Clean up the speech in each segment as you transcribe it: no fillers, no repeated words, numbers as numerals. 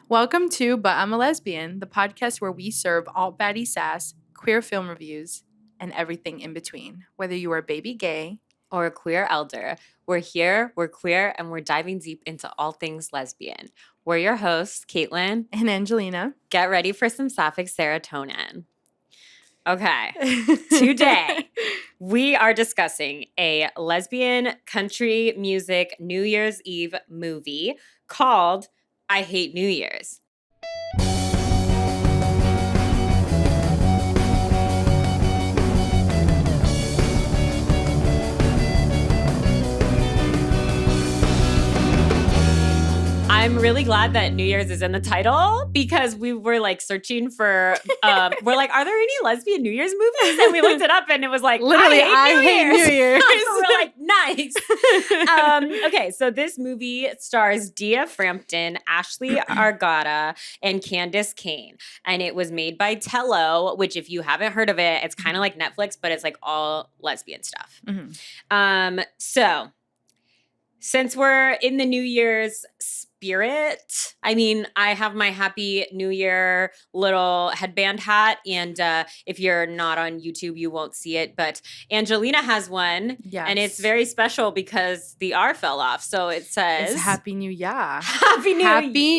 Welcome to But I'm a Lesbian, the podcast where we serve alt baddie sass, queer film reviews, and everything in between. Whether you are baby gay or a queer elder, we're here, we're queer, and we're diving deep into all things lesbian. We're your hosts, Caitlin and Angelina. Get ready for some sapphic serotonin. Okay, today we are discussing a lesbian country music New Year's Eve movie called I Hate New Year's. I'm really glad that New Year's is in the title because we were like searching for, we're like, are there any lesbian New Year's movies? And we looked it up and it was like, literally, I hate New Year's. So we're like, nice. Okay, so this movie stars Dia Frampton, Ashley Argata, and Candace Kane. And it was made by Tello, which if you haven't heard of it, it's kind of like Netflix, but it's like all lesbian stuff. Mm-hmm. So since we're in the New Year's spirit, I mean, I have my Happy New Year little headband hat. And if you're not on YouTube, you won't see it. But Angelina has one. Yes. And it's very special because the R fell off. So it says... It's Happy New Year. Happy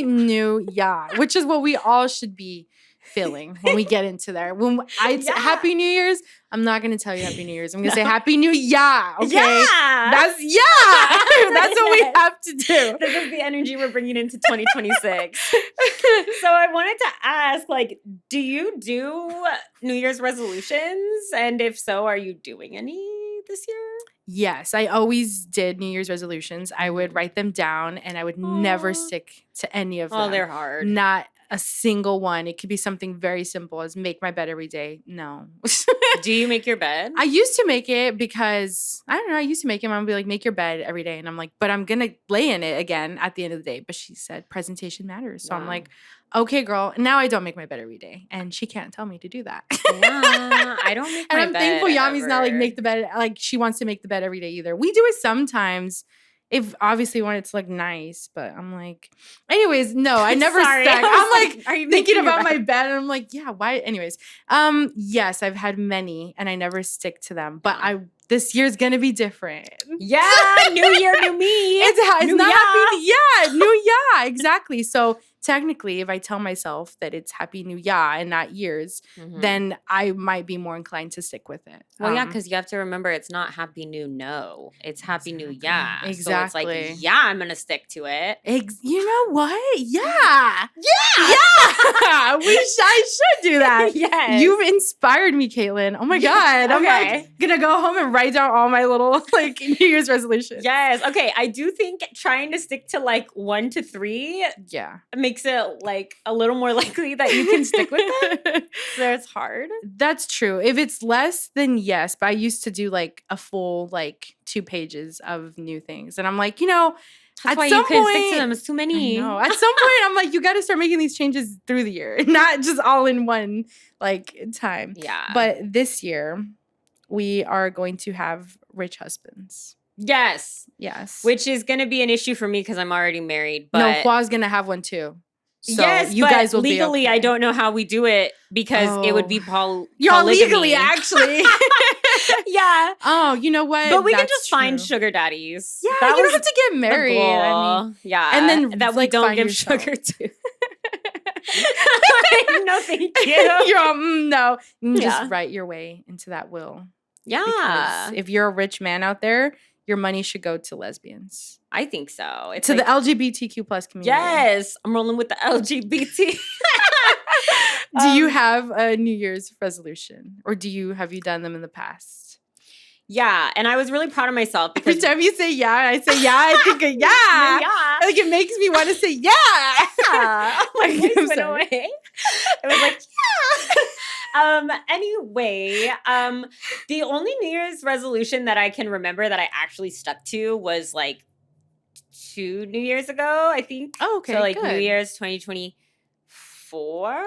New Year, which is what we all should be feeling when we get into there. When Happy New Year's, I'm not going to tell you Happy New Year's. I'm going to say Happy New Year. Okay. Yeah. That's what we have to do. This is the energy we're bringing into 2026. So I wanted to ask, like, do you do New Year's resolutions? And if so, are you doing any this year? Yes, I always did New Year's resolutions. I would write them down and I would never stick to any of them. Oh, they're hard. Not a single one. It could be something very simple as make my bed every day. No. Do you make your bed? I used to make it because, I don't know, I used to make it. Mom would be like, make your bed every day. And I'm like, but I'm going to lay in it again at the end of the day. But she said presentation matters. So I'm like, okay, girl. Now I don't make my bed every day. And she can't tell me to do that. Yeah, I don't make my bed. And I'm thankful Yami's not like make the bed. Like she wants to make the bed every day either. We do it sometimes. If obviously want it to look nice, but I'm like, anyways, no, I never stack. I'm like, are you thinking about my bed? And I'm like, yeah, why? Anyways, yes, I've had many and I never stick to them, but this year's gonna be different. Yeah, new year, new me. It's not happy. Yeah, new year, exactly. So technically, if I tell myself that it's Happy New Year and not years, then I might be more inclined to stick with it. Well, yeah, because you have to remember it's not Happy New No. It's Happy New Year. Exactly. So it's like, yeah, I'm going to stick to it. You know what? Yeah. I should do that. Yes. You've inspired me, Caitlin. Oh my God. I'm like going to go home and write down all my little like New Year's resolutions. Yes. Okay. I do think trying to stick to like 1 to 3 makes it like a little more likely that you can stick with it. So it's hard. That's true. If it's less, then yes. But I used to do like a full like 2 pages of new things. And I'm like, that's why you couldn't stick to them. It's too many. No. At some point, I'm like, you got to start making these changes through the year, not just all in one like time. Yeah. But this year, we are going to have rich husbands. Yes. Which is going to be an issue for me because I'm already married. But no, Hua's going to have one too. So yes, you guys will legally, be okay. I don't know how we do it because it would be You're legally, actually. Yeah. Oh, you know what? But we can just find sugar daddies. Yeah, you don't have to get married. I mean, yeah. And then that we don't give sugar to. No, thank you. You're no. Just write your way into that will. Yeah. Because if you're a rich man out there, your money should go to lesbians. I think so. It's to the LGBTQ plus community. Yes. I'm rolling with the LGBT. Do you have a New Year's resolution? Or have you done them in the past? Yeah. And I was really proud of myself because every time you say yeah, I say yeah, I think of yeah. Yeah. Like it makes me want to say yeah. My voice went away. It was like, yeah. Anyway, the only New Year's resolution that I can remember that I actually stuck to was like 2 New Years ago, I think. Oh, okay. So like good. New Year's 2024.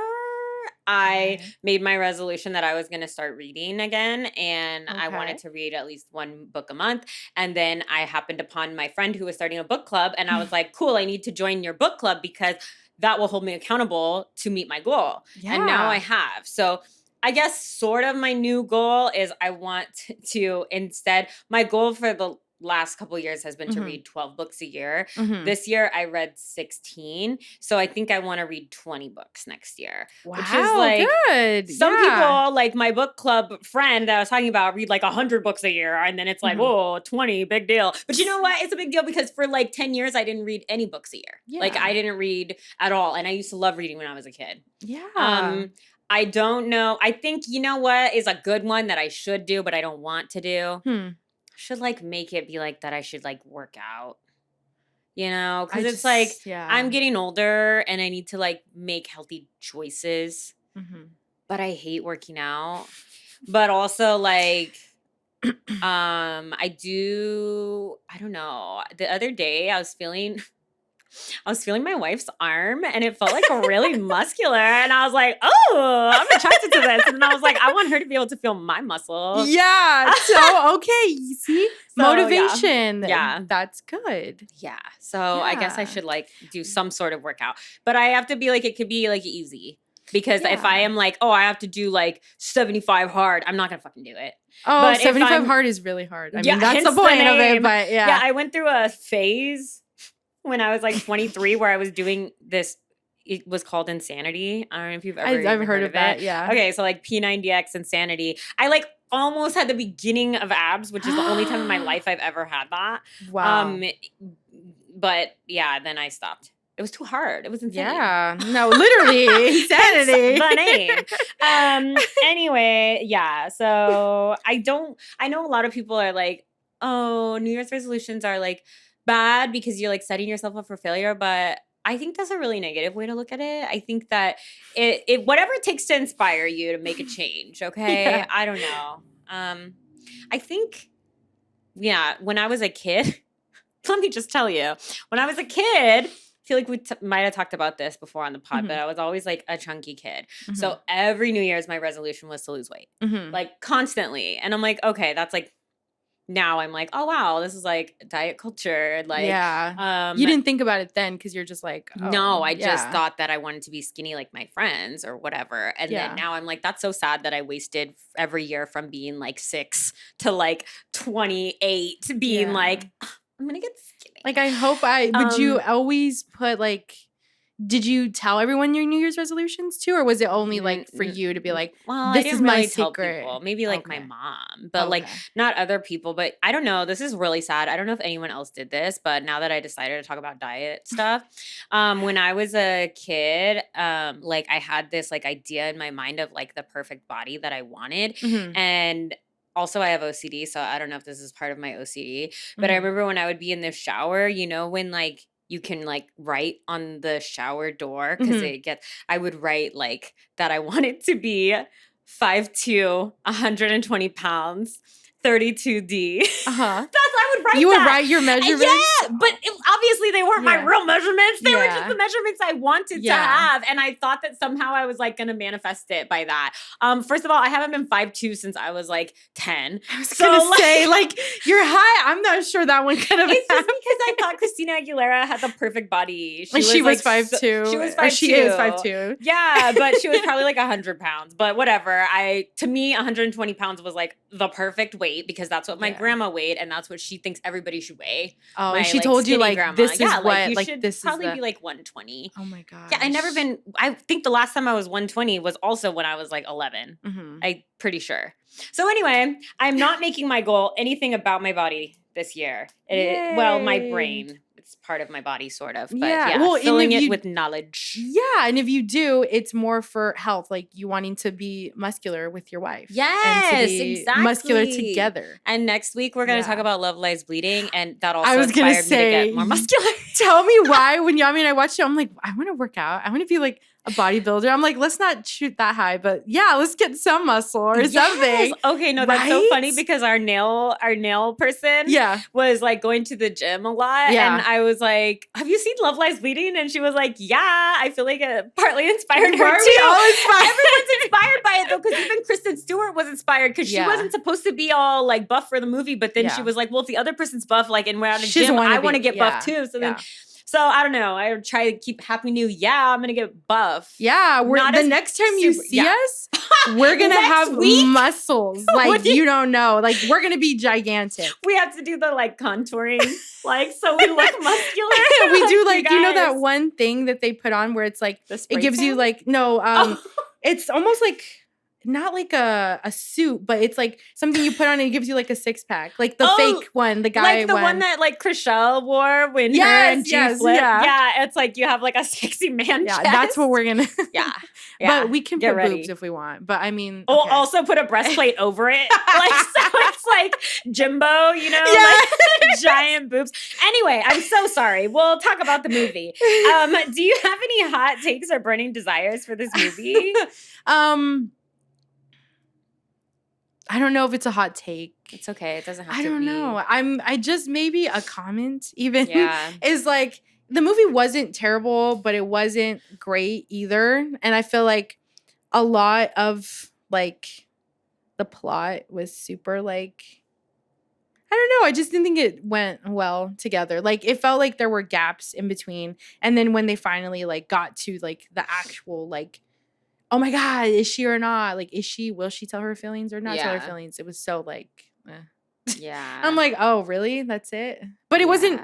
I made my resolution that I was going to start reading again, and I wanted to read at least 1 book a month. And then I happened upon my friend who was starting a book club, and I was like, cool, I need to join your book club because that will hold me accountable to meet my goal. Yeah. And now I have. So I guess sort of my new goal is I want to instead, my goal for the last couple of years has been to read 12 books a year. This year I read 16. So I think I want to read 20 books next year. Wow, which is like good. Some people, like my book club friend that I was talking about, read like 100 books a year. And then it's like, whoa, 20, big deal. But you know what? It's a big deal because for like 10 years, I didn't read any books a year. Yeah. Like I didn't read at all. And I used to love reading when I was a kid. Yeah. I don't know. I think, you know what is a good one that I should do, but I don't want to do? Should like make it be like that I should like work out, you know, because it's like I'm getting older and I need to like make healthy choices, but I hate working out. But also like I don't know, the other day I was feeling my wife's arm and it felt like really muscular. And I was like, oh, I'm attracted to this. And I was like, I want her to be able to feel my muscles. Yeah. So, okay. You see? So, motivation. Yeah. That's good. Yeah. So I guess I should like do some sort of workout. But I have to be like, it could be like easy. Because if I am like, oh, I have to do like 75 hard, I'm not going to fucking do it. Oh, but 75 hard is really hard. I mean, that's the point of it. But yeah. Yeah, I went through a phase when I was like 23 where I was doing this. It was called Insanity. I don't know if you've ever I've heard of that. Yeah. Okay, so like P90X Insanity. I like almost had the beginning of abs, which is the only time in my life I've ever had that. Wow. But yeah, then I stopped. It was too hard. It was insane. Yeah. No, literally insanity. The name. Anyway, yeah. So I know a lot of people are like, oh, New Year's resolutions are like bad because you're like setting yourself up for failure. But I think that's a really negative way to look at it. I think that it whatever it takes to inspire you to make a change. Okay. Yeah. I don't know. I think, yeah, when I was a kid, let me just tell you, when I was a kid, I feel like we might have talked about this before on the pod, but I was always like a chunky kid. So every New Year's, my resolution was to lose weight, like constantly. And I'm like, okay, that's like, now I'm like, oh wow, this is like diet culture. Like, yeah, you didn't think about it then because you're just like, oh, no, I just thought that I wanted to be skinny like my friends or whatever. And then now I'm like, that's so sad that I wasted every year from being like 6 to like 28 being like, I'm gonna get skinny. Like, I hope would you always put like, did you tell everyone your New Year's resolutions too? Or was it only like for you to be like, well, this I didn't is my really secret? Tell people. Maybe like my mom, but like not other people. But I don't know. This is really sad. I don't know if anyone else did this, but now that I decided to talk about diet stuff, when I was a kid, like I had this like idea in my mind of like the perfect body that I wanted. And also, I have OCD, so I don't know if this is part of my OCD. But I remember when I would be in the shower, you know, when like you can like write on the shower door because I would write like that I wanted to be 5'2", 120 pounds, 32D. I would write You would write your measurements? Yeah, but obviously they weren't my real measurements. They were just the measurements I wanted to have. And I thought that somehow I was like going to manifest it by that. First of all, I haven't been 5'2" since I was like 10. I was going to say, like, you're high. I'm not sure that one could have It's just because I thought Christina Aguilera had the perfect body. She was 5'2". She was 5'2". She is 5'2". Yeah, but she was probably like 100 pounds. But whatever. To me, 120 pounds was like the perfect weight because that's what my grandma weighed and that's what she thinks everybody should weigh. Oh, and she told you like grandma. This is what like should this probably is be like 120. Oh my god. Yeah, I think the last time I was 120 was also when I was like 11. I'm pretty sure. So anyway, I'm not making my goal anything about my body this year. Well, my brain. It's part of my body, sort of. But well, filling it with knowledge. Yeah, and if you do, it's more for health, like you wanting to be muscular with your wife. Yes, and to be exactly. muscular together. And next week we're going to talk about Love Lies Bleeding, and that also inspired me to get more muscular. Tell me why when Yami and I watched it, I'm like, I want to work out. I want to be like a bodybuilder. I'm like, let's not shoot that high, but yeah, let's get some muscle or something. Okay, no, that's so funny because our nail person was like going to the gym a lot. Yeah. And I was like, have you seen Love Lies Bleeding? And she was like, yeah, I feel like it partly inspired her too. Everyone's inspired by it though, because even Kristen Stewart was inspired because she wasn't supposed to be all like buff for the movie, but then she was like, well, if the other person's buff, like, and we're at a gym, I want to get buff too. So I don't know. I try to keep happy new. Yeah, I'm gonna get buff. Yeah, the next time you see us, we're gonna have muscles like you don't know. Like we're gonna be gigantic. We have to do the like contouring, like so we look muscular. We do like you know that one thing that they put on where it's like it gives you like it's almost like. Not like a suit, but it's like something you put on and it gives you like a six pack, like the fake one, the guy like the one that like Chriselle wore when her and G flipped. Yeah, it's like you have like a sexy man. Yeah, chest. That's what we're gonna. yeah, but we can put boobs if we want. But I mean, we'll also put a breastplate over it, like so it's like Jimbo, you know, like giant boobs. Anyway, I'm so sorry. We'll talk about the movie. Do you have any hot takes or burning desires for this movie? I don't know if it's a hot take. It's okay. It doesn't have to be. I don't know. I just maybe a comment even is like the movie wasn't terrible, but it wasn't great either. And I feel like a lot of like the plot was super like I don't know. I just didn't think it went well together. Like it felt like there were gaps in between. And then when they finally like got to like the actual like oh my God, is she or not? Like, will she tell her feelings or not tell her feelings? It was so like, yeah. I'm like, oh, really? That's it? But it wasn't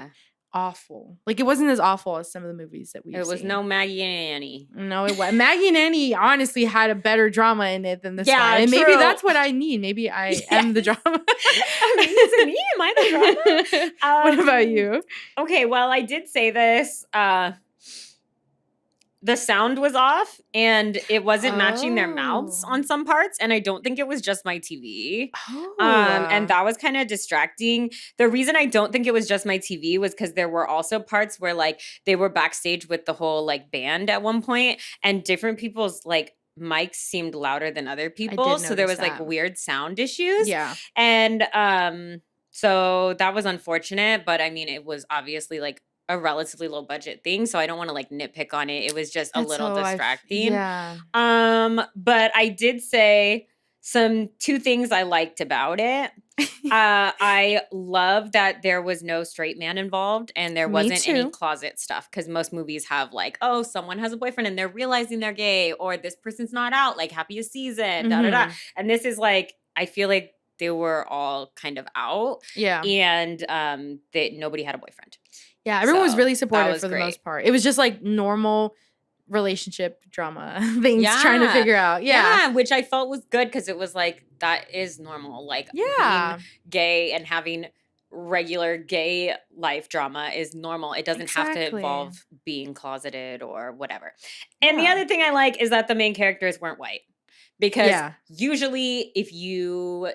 awful. Like, it wasn't as awful as some of the movies that we've seen. It was no Maggie and Annie. No, it wasn't. Maggie and Annie honestly had a better drama in it than this one. And true. maybe that's what I need. Maybe I am the drama. Maybe it's me. Am I the drama? What about you? Okay, well, I did say this. The sound was off and it wasn't matching their mouths on some parts. And I don't think it was just my TV. And that was kind of distracting. The reason I don't think it was just my TV was because there were also parts where like they were backstage with the whole like band at one point and different people's like mics seemed louder than other people. So there was like weird sound issues. Yeah. And so that was unfortunate. But I mean, it was obviously like a relatively low budget thing, so I don't want to like nitpick on it. It was just a little distracting. But I did say two things I liked about it. I love that there was no straight man involved and there wasn't any closet stuff because most movies have like, oh, someone has a boyfriend and they're realizing they're gay or this person's not out, like happiest season, da da da. And this is like, I feel like they were all kind of out. Yeah. And nobody had a boyfriend. Yeah, everyone was really supportive for the most part. It was just like normal relationship drama things trying to figure out. Yeah, which I felt was good because it was like, that is normal. Like being gay and having regular gay life drama is normal. It doesn't have to involve being closeted or whatever. And the other thing I like is that the main characters weren't white. Because usually if you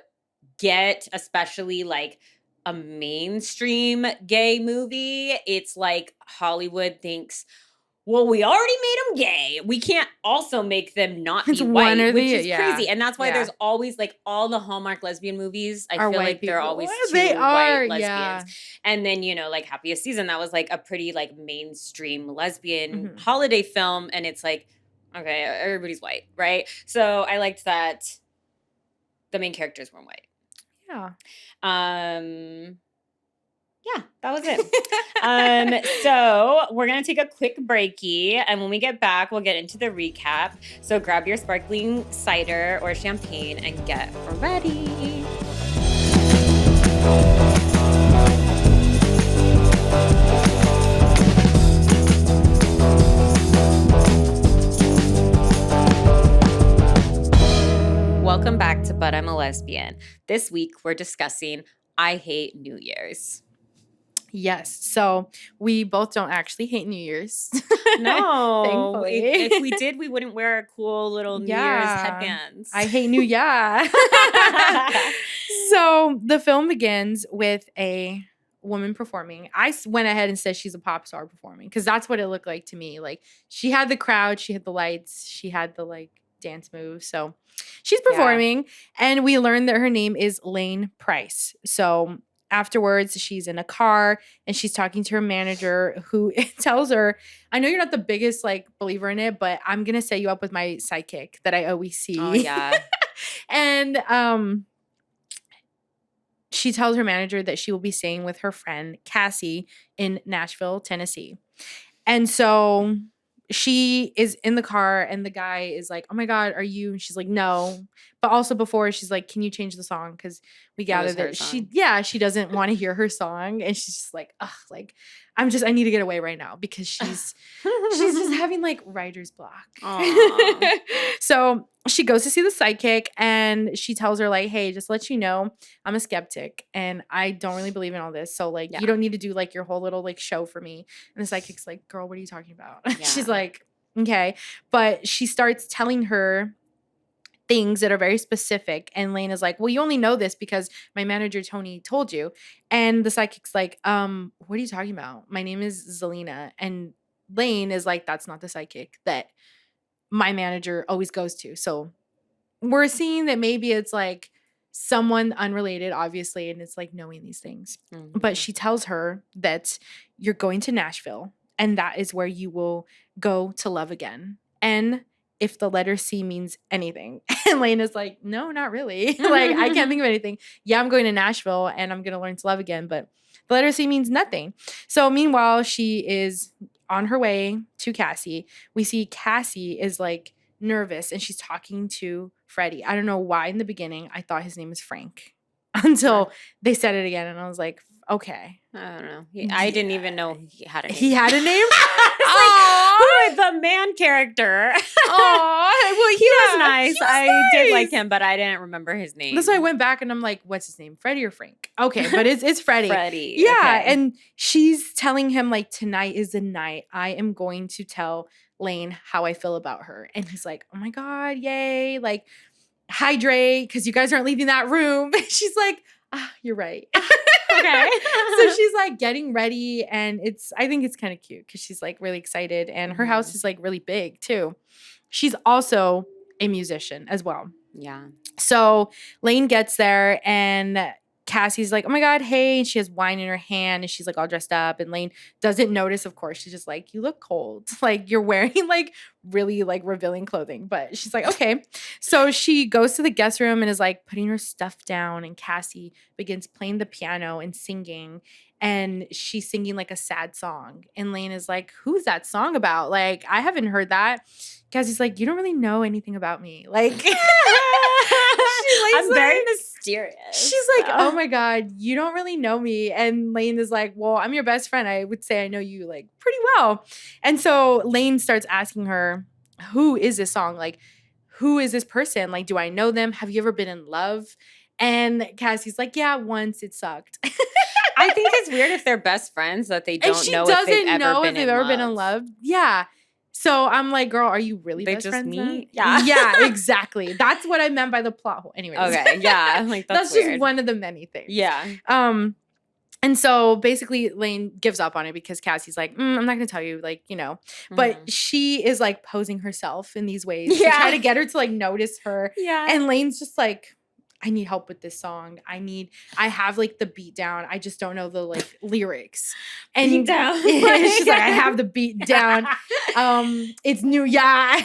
get especially like a mainstream gay movie, it's like Hollywood thinks, well, we already made them gay. We can't also make them not be white, which is crazy. And that's why there's always like all the Hallmark lesbian movies. I feel like they're always white lesbians. And then, you know, like Happiest Season, that was like a pretty like mainstream lesbian holiday film. And it's like, okay, everybody's white, right? So I liked that the main characters weren't white. Yeah. Yeah, that was it. So we're going to take a quick breaky. And when we get back, we'll get into the recap. So grab your sparkling cider or champagne and get ready. Welcome back to But I'm a Lesbian. This week, we're discussing I Hate New Year's. Yes. So we both don't actually hate New Year's. No. Thankfully. If we did, we wouldn't wear a cool little New Year's headbands. I hate New Year. So the film begins with a woman performing. I went ahead and said she's a pop star performing because that's what it looked like to me. Like she had the crowd, she had the lights, she had the like dance moves. So she's performing and we learned that her name is Lane Price. So afterwards, she's in a car and she's talking to her manager who tells her, I know you're not the biggest like believer in it, but I'm going to set you up with my sidekick that I always see. Oh, yeah. And she tells her manager that she will be staying with her friend Cassie in Nashville, Tennessee. And so she is in the car and the guy is like, oh my God, are you? And she's like, no. But also before she's like, can you change the song? Because we gathered that she doesn't want to hear her song. And she's just like, ugh, like, I need to get away right now because she's just having like writer's block. So she goes to see the psychic and she tells her like, hey, just to let you know, I'm a skeptic and I don't really believe in all this. So like, you don't need to do like your whole little like show for me. And the psychic's like, girl, what are you talking about? Yeah. She's like, okay. But she starts telling her things that are very specific. And Lane is like, well, you only know this because my manager, Tony, told you. And the psychic's like, what are you talking about? My name is Zelina. And Lane is like, that's not the psychic that my manager always goes to. So we're seeing that maybe it's like someone unrelated, obviously, and it's like knowing these things. Mm-hmm. But she tells her that you're going to Nashville and that is where you will go to love again. And if the letter C means anything. And Lane is like, no, not really. Like, I can't think of anything. Yeah, I'm going to Nashville and I'm going to learn to love again, but the letter C means nothing. So meanwhile, she is on her way to Cassie. We see Cassie is like nervous and she's talking to Freddie. I don't know why in the beginning I thought his name was Frank until they said it again. And I was like, okay. I don't know. I didn't even know he had a name. He had a name? Like, who is the man character? Oh, well, he was nice. I did like him, but I didn't remember his name. That's why I went back and I'm like, what's his name? Freddie or Frank? Okay, but it's Freddie. Freddie. Yeah, okay. And she's telling him like, tonight is the night I am going to tell Lane how I feel about her. And he's like, oh my God, yay. Like, hydrate because you guys aren't leaving that room. She's like, you're right. Okay. So she's like getting ready and I think it's kind of cute because she's like really excited and her house is like really big too. She's also a musician as well. Yeah. So Lane gets there and Cassie's like, oh my God, hey. And she has wine in her hand and she's like all dressed up. And Lane doesn't notice, of course. She's just like, you look cold. Like you're wearing like really like revealing clothing. But she's like, okay. So she goes to the guest room and is like putting her stuff down. And Cassie begins playing the piano and singing. And she's singing like a sad song. And Lane is like, who's that song about? Like, I haven't heard that. Cassie's like, you don't really know anything about me. Like, I'm like, very mysterious. She's like, oh my God, you don't really know me. And Lane is like, well, I'm your best friend. I would say I know you like pretty well. And so Lane starts asking her, who is this song? Like, who is this person? Like, do I know them? Have you ever been in love? And Cassie's like, yeah, once it sucked. I think it's weird if they're best friends that they don't know if they've ever been in love. Yeah. So I'm like, girl, are you really best friends? They just meet? Yeah. Yeah, exactly. That's what I meant by the plot hole. Anyways. Okay, yeah. Like that's just one of the many things. Yeah. And so basically Lane gives up on it because Cassie's like, I'm not going to tell you, like, you know. But she is like posing herself in these ways to try to get her to like notice her. Yeah. And Lane's just like, I need help with this song. I have like the beat down. I just don't know the like lyrics. And beat down. She's like, I have the beat down. It's new. Yeah.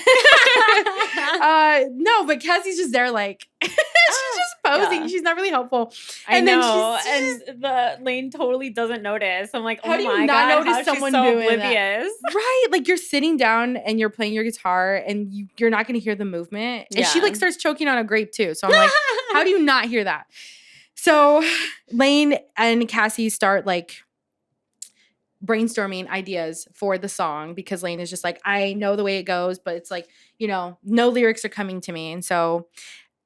No, but Cassie's just there like, she's just posing. Yeah. She's not really helpful. I know. And the Lane totally doesn't notice. I'm like, oh my God. How do you not notice someone so doing oblivious? That? Right. Like you're sitting down and you're playing your guitar and you're not going to hear the movement. And she like starts choking on a grape too. So I'm like, how do you not hear that? So Lane and Cassie start like brainstorming ideas for the song because Lane is just like, I know the way it goes, but it's like, you know, no lyrics are coming to me. And so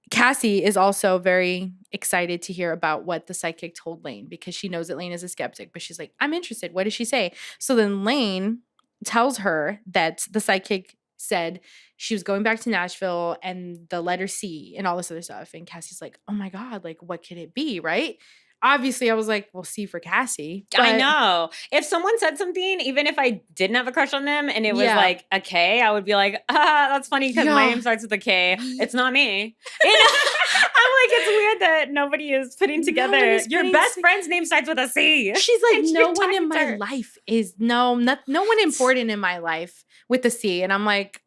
Cassie is also very excited to hear about what the psychic told Lane because she knows that Lane is a skeptic, but she's like, I'm interested. What did she say? So then Lane tells her that the psychic said she was going back to Nashville and the letter C and all this other stuff. And Cassie's like, oh my God, like what could it be? Right. Obviously, I was like, well, C for Cassie. But I know. If someone said something, even if I didn't have a crush on them and it was like a K, I would be like, that's funny because my name starts with a K. It's not me. I'm like, it's weird that nobody is putting together. Your best friend's name starts with a C. She's like, no one in my life is, no one important in my life with a C. And I'm like,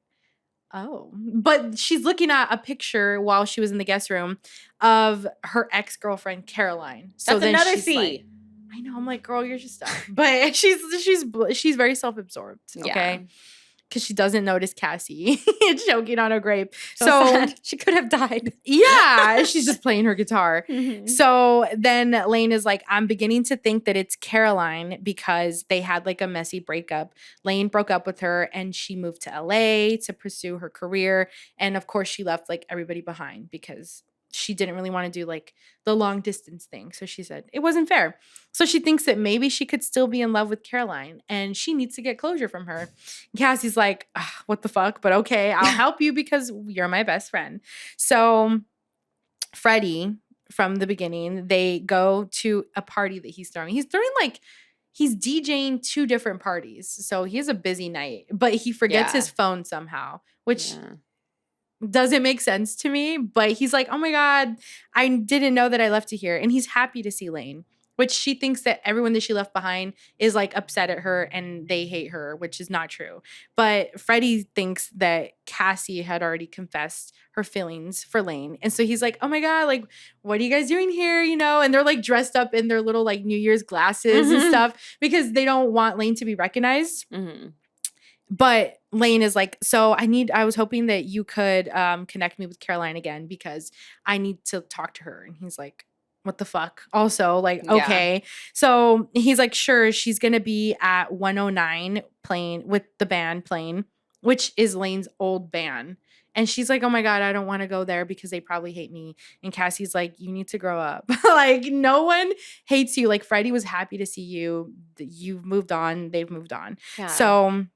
oh. But she's looking at a picture while she was in the guest room of her ex-girlfriend, Caroline. So that's another C. Like, I know. I'm like, girl, you're just dumb. But she's very self-absorbed. Okay. Because she doesn't notice Cassie choking on a grape. So sad. She could have died. Yeah, she's just playing her guitar. Mm-hmm. So then Lane is like, I'm beginning to think that it's Caroline because they had like a messy breakup. Lane broke up with her and she moved to LA to pursue her career. And of course, she left like everybody behind because she didn't really want to do like the long distance thing. So she said it wasn't fair. So she thinks that maybe she could still be in love with Caroline and she needs to get closure from her. Cassie's like, what the fuck? But okay, I'll help you because you're my best friend. So Freddie, from the beginning, they go to a party that he's throwing. He's DJing 2 different parties. So he has a busy night, but he forgets his phone somehow, which doesn't make sense to me. But he's like, oh my God, I didn't know that I left it here. And he's happy to see Lane, which she thinks that everyone that she left behind is like upset at her and they hate her, which is not true. But Freddie thinks that Cassie had already confessed her feelings for Lane. And so he's like, oh my God, like, what are you guys doing here? You know, and they're like dressed up in their little like New Year's glasses and stuff because they don't want Lane to be recognized. Mm-hmm. But Lane is like, so I was hoping that you could connect me with Caroline again because I need to talk to her. And he's like, what the fuck? Also, like, okay. So he's like, sure, she's going to be at 109 playing with the band playing, which is Lane's old band. And she's like, oh my God, I don't want to go there because they probably hate me. And Cassie's like, you need to grow up. Like, no one hates you. Like, Freddie was happy to see you. You've moved on. They've moved on. Yeah. So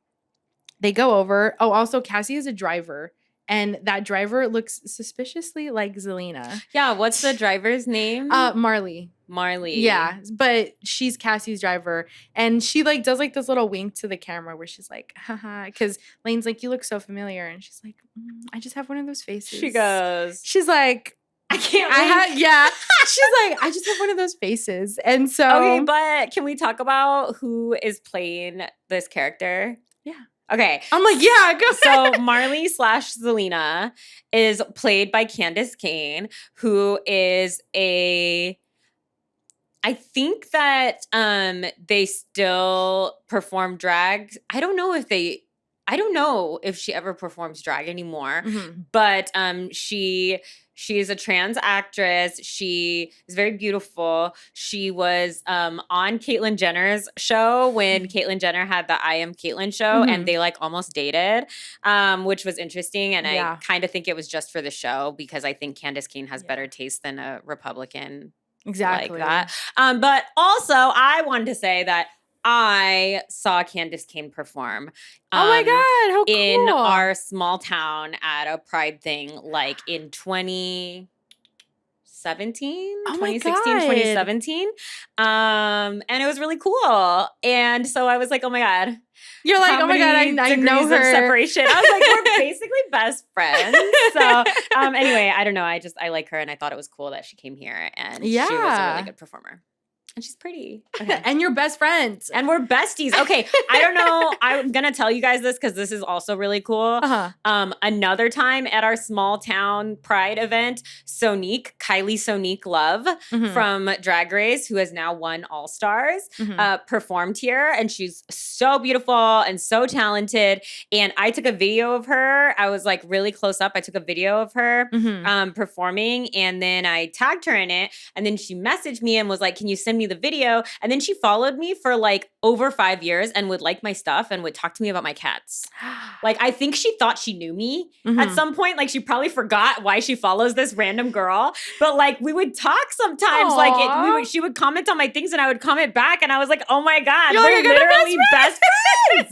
they go over. Oh, also, Cassie is a driver. And that driver looks suspiciously like Zelina. Yeah, what's the driver's name? Marley. Marley. Yeah, but she's Cassie's driver. And she like does like this little wink to the camera where she's like, haha. Because Lane's like, you look so familiar. And she's like, I just have one of those faces. She's like, I can't wait. She's like, I just have one of those faces. And so. Okay, but can we talk about who is playing this character? Yeah. Okay. I'm like, yeah, go So Marley / Zelina is played by Candace Kane, who is I think that they still perform drag. I don't know if she ever performs drag anymore, but she is a trans actress. She is very beautiful. She was on Caitlyn Jenner's show when Caitlyn Jenner had the I Am Caitlyn show, and they like almost dated, which was interesting. And I kind of think it was just for the show because I think Candace Kane has better taste than a Republican. Exactly. Like that. But also, I wanted to say that I saw Candace Kane perform. Oh my God, how cool. In our small town at a Pride thing, like in 2016, 2017. And it was really cool. And so I was like, oh my God. You're like, oh my God, I know her. Separation. I was like, we're basically best friends. So anyway, I don't know. I like her and I thought it was cool that she came here and she was a really good performer. And she's pretty. Okay. And you're best friends. And we're besties. Okay. I don't know. I'm going to tell you guys this because this is also really cool. Another time at our small town Pride event, Kylie Sonique Love from Drag Race, who has now won All Stars, performed here. And she's so beautiful and so talented. And I took a video of her. I was like really close up. I took a video of her performing. And then I tagged her in it. And then she messaged me and was like, can you send me the video? And then she followed me for like over 5 years and would like my stuff and would talk to me about my cats. Like, I think she thought she knew me at some point. Like, she probably forgot why she follows this random girl. But like, we would talk sometimes. Aww. Like, she would comment on my things and I would comment back. And I was like, oh my God, you're we're like, literally best friends.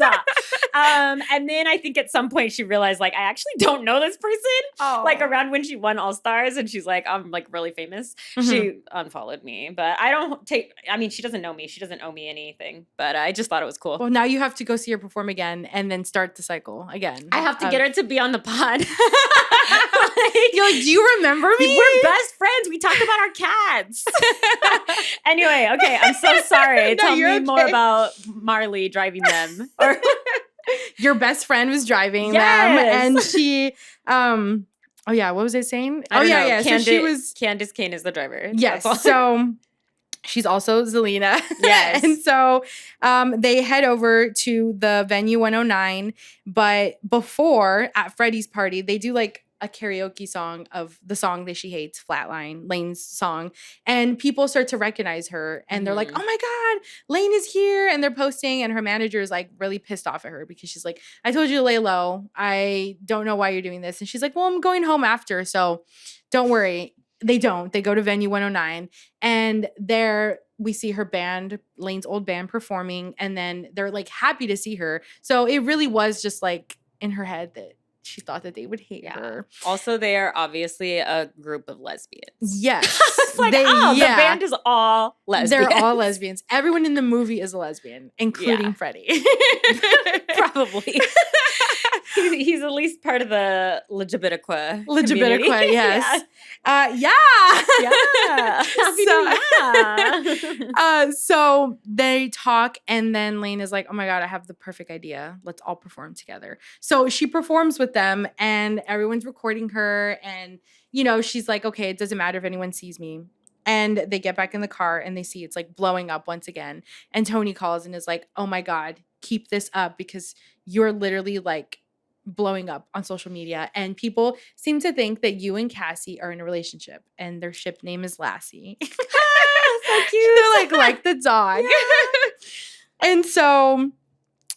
And then I think at some point she realized, like, I actually don't know this person. Like, around when she won All Stars and she's like, I'm like really famous. She unfollowed me. But she doesn't know me. She doesn't owe me anything. But I just thought it was cool. Well, now you have to go see her perform again and then start the cycle again. I have to get her to be on the pod. You're like, do you remember me? We're best friends. We talked about our cats. Anyway, okay. I'm so sorry. Tell me more about Marley driving them. Or your best friend was driving them and she oh yeah, what was I saying? Yeah. So she was Candace Kane is the driver. Yes. So She's also Zelina. Yes. And so they head over to the venue 109. But before, at Freddie's party, they do like a karaoke song of the song that she hates, Flatline, Lane's song. And people start to recognize her. And they're like, oh my God, Lane is here. And they're posting. And her manager is like really pissed off at her because she's like, I told you to lay low. I don't know why you're doing this. And she's like, well, I'm going home after. So don't worry. They don't. They go to venue 109 and there we see her band, Lane's old band, performing, and then they're like happy to see her. So it really was just like in her head that she thought that they would hate her. Also, they are obviously a group of lesbians. Yes. It's like, the band is all lesbians. They're all lesbians. Everyone in the movie is a lesbian, including Freddie. Probably. He's at least part of the LGBTQ. LGBTQ, yes. Yeah. So they talk, and then Lane is like, oh my God, I have the perfect idea. Let's all perform together. So she performs with them, and everyone's recording her. And, you know, she's like, okay, it doesn't matter if anyone sees me. And they get back in the car, and they see it's like blowing up once again. And Tony calls and is like, oh my God, keep this up because you're literally like blowing up on social media, and people seem to think that you and Cassie are in a relationship, and their ship name is Lassie. So cute. They're like the dog. Yeah. And so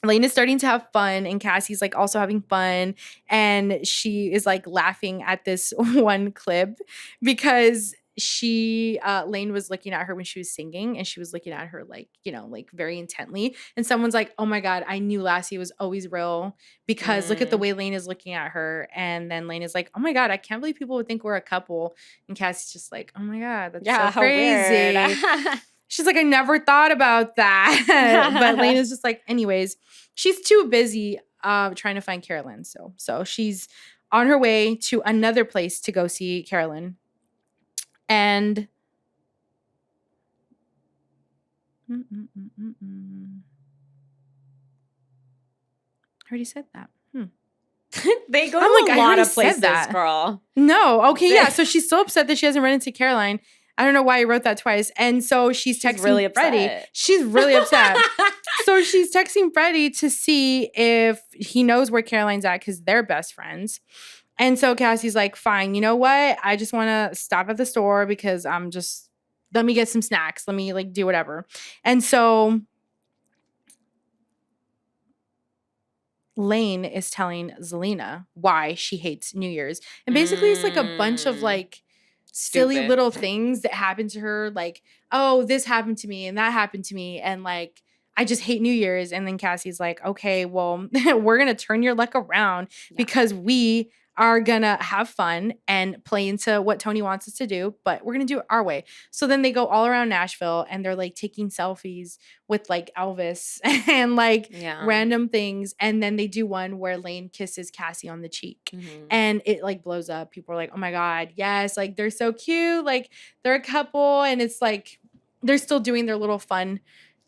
Lane is starting to have fun, and Cassie's like also having fun, and she is like laughing at this one clip because Lane was looking at her when she was singing, and she was looking at her like, you know, like very intently. And someone's like, oh my God, I knew Lassie was always real because look at the way Lane is looking at her. And then Lane is like, oh my God, I can't believe people would think we're a couple. And Cassie's just like, oh my God, that's so crazy. She's like, I never thought about that. But Lane is just like, anyways, she's too busy trying to find Carolyn. So she's on her way to another place to go see Carolyn. And I already said that. They go to a lot of places, girl. No. Okay, yeah. So she's so upset that she hasn't run into Caroline. I don't know why I wrote that twice. And so she's texting really Freddie. She's really upset. So she's texting Freddie to see if he knows where Caroline's at because they're best friends. And so Cassie's like, fine, you know what? I just want to stop at the store because let me get some snacks. Let me like do whatever. And so Lane is telling Zelina why she hates New Year's. And basically it's like a bunch of like silly little things that happen to her. Like, oh, this happened to me and that happened to me. And like, I just hate New Year's. And then Cassie's like, okay, well, we're going to turn your luck around because we are gonna have fun and play into what Tony wants us to do, but we're gonna do it our way. So then they go all around Nashville and they're like taking selfies with like Elvis and like random things. And then they do one where Lane kisses Cassie on the cheek and it like blows up. People are like, oh my God, yes, like they're so cute. Like they're a couple, and it's like they're still doing their little fun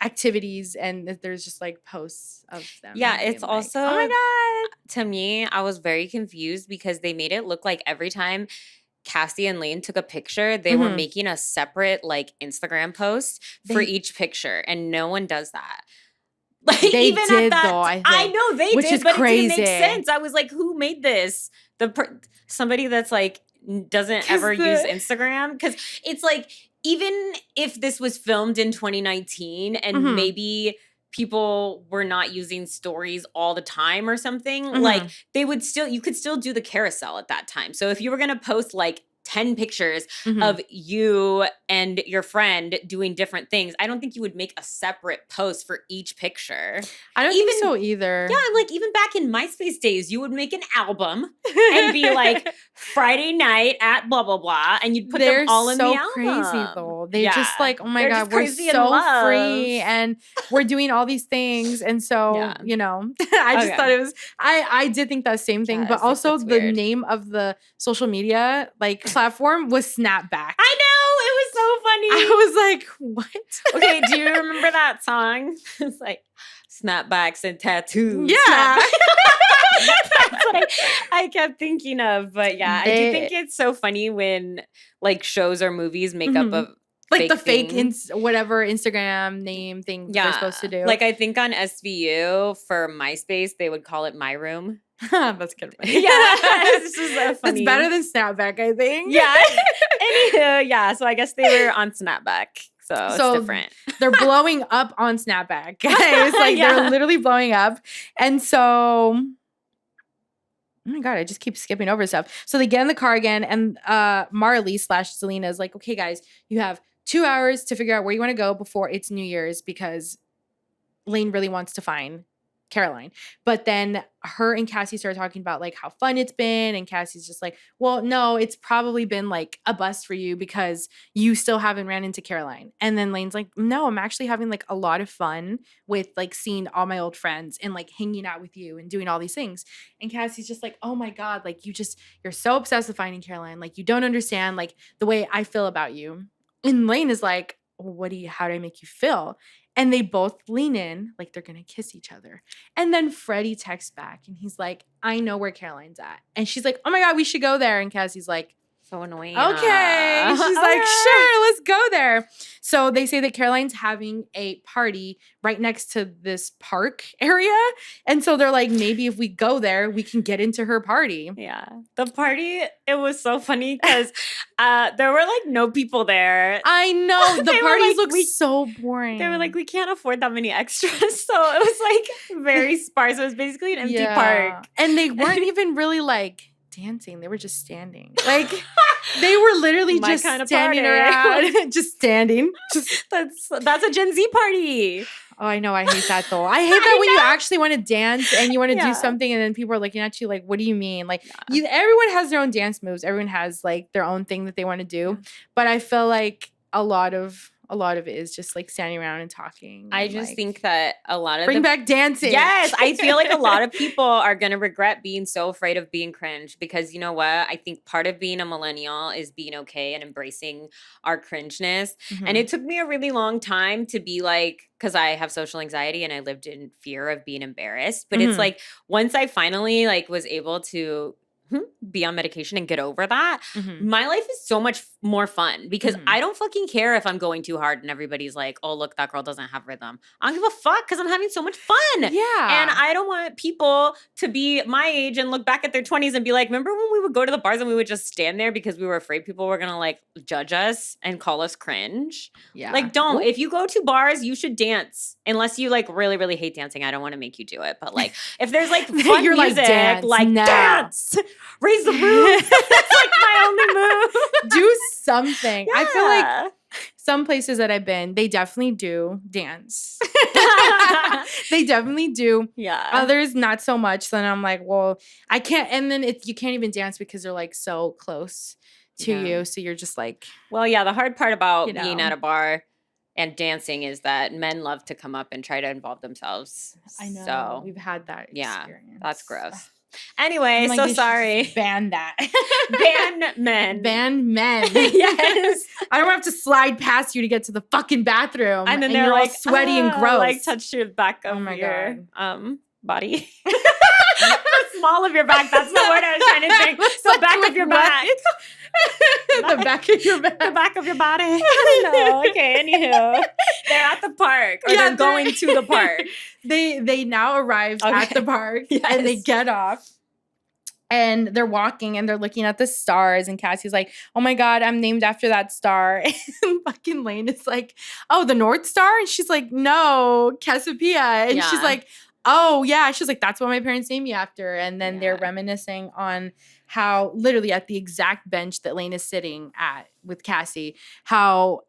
activities, and there's just like posts of them. Yeah, it's like, also, oh my God. To me, I was very confused because they made it look like every time Cassie and Lane took a picture, they were making a separate like Instagram post for each picture, and no one does that. Like they even did, at that, though, I think, I know they which did, is but crazy. It didn't make sense. I was like, who made this? Somebody that's like doesn't ever use Instagram, because it's like, even if this was filmed in 2019 and maybe people were not using stories all the time or something, like they would still, you could still do the carousel at that time. So if you were going to post like 10 pictures of you and your friend doing different things, I don't think you would make a separate post for each picture. I don't think so either. Yeah, like even back in MySpace days, you would make an album and be like Friday night at blah, blah, blah, and you'd put them all in the album. They're so crazy though. They just like, oh my God, we're so free and we're doing all these things. And so, you know, I just thought it was, I did think that same thing, but also the name of the social media like platform was Snapback. I know, it was so funny. I was like, what? Okay, do you remember that song? It's like snapbacks and tattoos. Yeah. That's what I kept thinking of. But yeah, I do think it's so funny when like shows or movies make up of like the fake whatever Instagram name thing they're supposed to do. Like I think on SVU for MySpace, they would call it My Room. That's good. Yeah, it's just funny. It's better than Snapback, I think. Yeah. Anywho, yeah. So I guess they were on Snapback. So it's different. They're blowing up on Snapback, guys. Like they're literally blowing up. And so, oh my God, I just keep skipping over stuff. So they get in the car again, and Marley / Selena is like, okay, guys, you have 2 hours to figure out where you want to go before it's New Year's, because Lane really wants to find Caroline. But then her and Cassie started talking about like how fun it's been, and Cassie's just like, well, no, it's probably been like a bust for you because you still haven't ran into Caroline. And then Lane's like, no, I'm actually having like a lot of fun with like seeing all my old friends and like hanging out with you and doing all these things. And Cassie's just like, oh my God, like you're so obsessed with finding Caroline, like you don't understand like the way I feel about you. And Lane is like, how do I make you feel? And they both lean in like they're going to kiss each other. And then Freddie texts back and he's like, I know where Caroline's at. And she's like, oh my God, we should go there. And Cassie's like, so annoying. Okay. She's like, sure, let's go there. So they say that Caroline's having a party right next to this park area. And so they're like, maybe if we go there, we can get into her party. Yeah. The party, it was so funny because there were like no people there. I know. The parties look so boring. They were like, we can't afford that many extras. So it was like very sparse. It was basically an empty park. And they weren't even really like dancing. They were just standing. Like they were literally just kind of standing around. Just standing. That's a Gen Z party. Oh, I know. I hate that though. I hate that when you actually want to dance and you want to do something and then people are looking at you like, what do you mean? Like everyone has their own dance moves. Everyone has like their own thing that they want to do. But I feel like a lot of it is just like standing around and talking. I just think that a lot of bring back dancing. Yes, I feel like a lot of people are gonna regret being so afraid of being cringe because you know what? I think part of being a millennial is being okay and embracing our cringeness. Mm-hmm. And it took me a really long time to be like, because I have social anxiety and I lived in fear of being embarrassed. But it's like once I finally like was able to be on medication and get over that, my life is so much more fun because I don't fucking care if I'm going too hard and everybody's like, oh, look, that girl doesn't have rhythm. I don't give a fuck because I'm having so much fun. Yeah. And I don't want people to be my age and look back at their 20s and be like, remember when we would go to the bars and we would just stand there because we were afraid people were going to like judge us and call us cringe? Yeah. Like, don't. Ooh. If you go to bars, you should dance. Unless you like really, really hate dancing. I don't want to make you do it. But like, if there's like fun You're music, like dance. Raise the roof. That's like my only move. Do something. Yeah. I feel like some places that I've been, they definitely do dance. They definitely do. Yeah. Others, not so much. So then I'm like, well, I can't. And then you can't even dance because they're like so close to you. So you're just like. Well, yeah. The hard part about being at a bar and dancing is that men love to come up and try to involve themselves. I know. So, we've had that experience. Yeah, that's gross. Anyway, like, so sorry. Ban that. Ban men. Ban men. Yes. I don't have to slide past you to get to the fucking bathroom. And then they're like sweaty and gross. Like touch your back of your body. The small of your back. That's the word I was trying to think. So back of your back. The back of your back. The back of your body. I don't know. Okay, anywho. They're at the park. Or they're going to the park. They now arrived at the park. Yes. And they get off. And they're walking and they're looking at the stars. And Cassie's like, oh my God, I'm named after that star. And fucking Lane is like, oh, the North Star? And she's like, no, Cassiopeia. And she's like, oh, yeah. She's like, that's what my parents named me after. And then they're reminiscing on how literally at the exact bench that Lane is sitting at with Cassie, how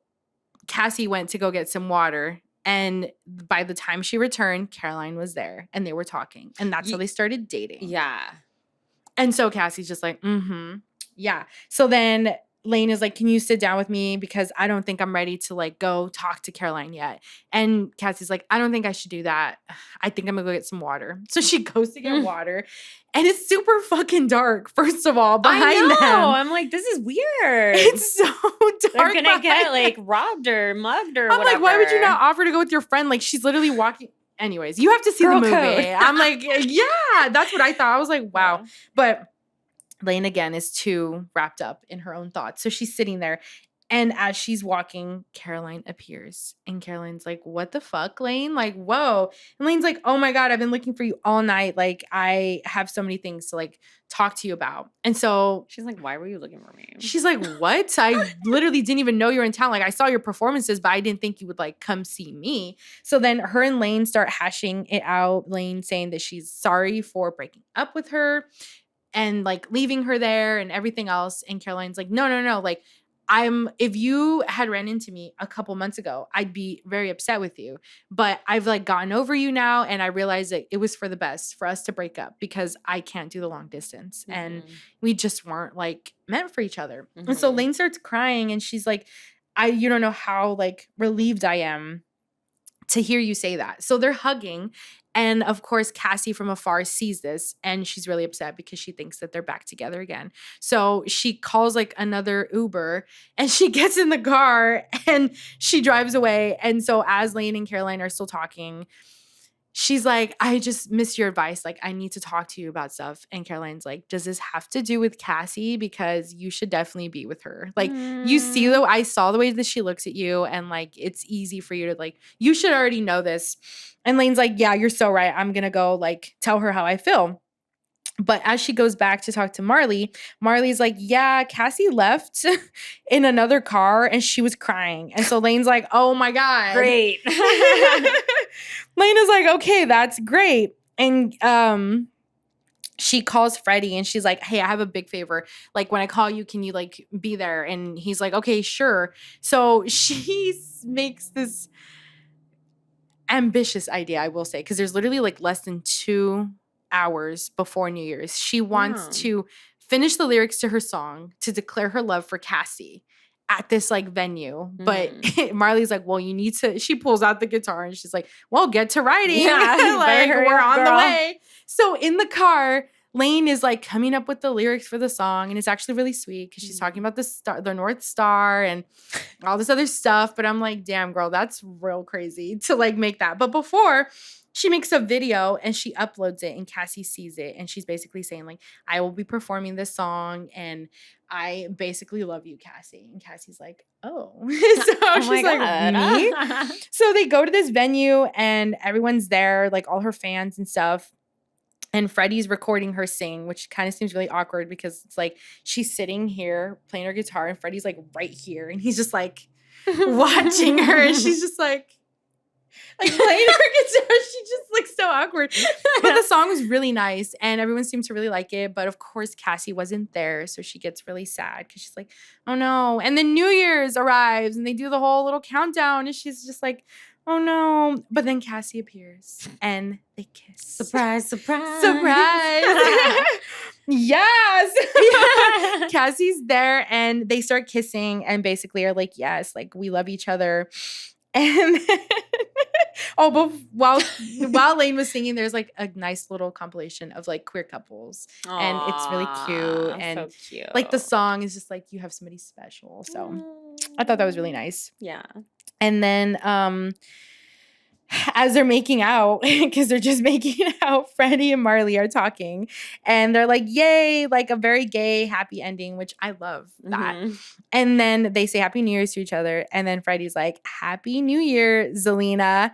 Cassie went to go get some water. And by the time she returned, Caroline was there and they were talking. And that's how they started dating. Yeah. And so Cassie's just like, yeah. So then Lane is like, can you sit down with me? Because I don't think I'm ready to like go talk to Caroline yet. And Cassie's like, I don't think I should do that. I think I'm gonna go get some water. So she goes to get water. And it's super fucking dark, first of all, behind them. I'm like, this is weird. It's so dark. They're gonna get like robbed or mugged or whatever. I'm like, why would you not offer to go with your friend? Like she's literally walking. Anyways, you have to see the movie. I'm like, yeah, that's what I thought. I was like, wow. Yeah. But Lane, again, is too wrapped up in her own thoughts. So she's sitting there And as she's walking, Caroline appears. And Caroline's like, what the fuck, Lane? Like, whoa. And Lane's like, oh my God, I've been looking for you all night. Like, I have so many things to like talk to you about. And so she's like, why were you looking for me? She's like, what? I literally didn't even know you were in town. Like, I saw your performances, but I didn't think you would like come see me. So then her and Lane start hashing it out. Lane saying that she's sorry for breaking up with her and like leaving her there and everything else. And Caroline's like, no. Like, if you had ran into me a couple months ago, I'd be very upset with you. But I've like gotten over you now. And I realized that it was for the best for us to break up because I can't do the long distance. Mm-hmm. And we just weren't like meant for each other. Mm-hmm. And so Lane starts crying and she's like, you don't know how like relieved I am to hear you say that. So they're hugging. And of course, Cassie from afar sees this and she's really upset because she thinks that they're back together again. So she calls like another Uber and she gets in the car and she drives away. And so as Lane and Caroline are still talking, she's like, I just missed your advice. Like, I need to talk to you about stuff. And Caroline's like, does this have to do with Cassie? Because you should definitely be with her. Like, you see, though, I saw the way that she looks at you and like, it's easy for you to like, you should already know this. And Lane's like, yeah, you're so right. I'm going to go like tell her how I feel. But as she goes back to talk to Marley, Marley's like, yeah, Cassie left in another car and she was crying. And so Lane's like, oh my God. Great. Lane is like, okay, that's great. And she calls Freddie and she's like, hey, I have a big favor. Like when I call you, can you like be there? And he's like, okay, sure. So she makes this ambitious idea, I will say, because there's literally like less than 2 hours before New Year's. She wants to finish the lyrics to her song to declare her love for Cassie at this like venue. But Marley's like, well, you need to, she pulls out the guitar and she's like, well, get to writing. Yeah, like we're on the way. So in the car, Lane is like coming up with the lyrics for the song. And it's actually really sweet because she's talking about the North Star and all this other stuff. But I'm like, damn, girl, that's real crazy to like make that. But before, she makes a video and she uploads it and Cassie sees it. And she's basically saying like, I will be performing this song and I basically love you, Cassie. And Cassie's like, oh. So she's like, me? So they go to this venue and everyone's there, like all her fans and stuff. And Freddie's recording her sing, which kind of seems really awkward because it's like she's sitting here playing her guitar and Freddie's like right here. And he's just like watching her and she's just like playing her guitar. She just looks so awkward. But the song was really nice and everyone seemed to really like it. But of course, Cassie wasn't there. So she gets really sad because she's like, oh no. And then New Year's arrives and they do the whole little countdown. And she's just like, oh no. But then Cassie appears and they kiss. Surprise, surprise. Surprise. Yes. Cassie's there and they start kissing and basically are like, yes, like we love each other. And but while Lane was singing, there's like a nice little compilation of like queer couples. Aww, and it's really cute. And so cute. Like the song is just like you have somebody special. So I thought that was really nice. Yeah. And then as they're making out, because they're just making out, Freddie and Marley are talking. And they're like, yay, like a very gay, happy ending, which I love that. Mm-hmm. And then they say Happy New Year's to each other. And then Freddie's like, Happy New Year, Zelina.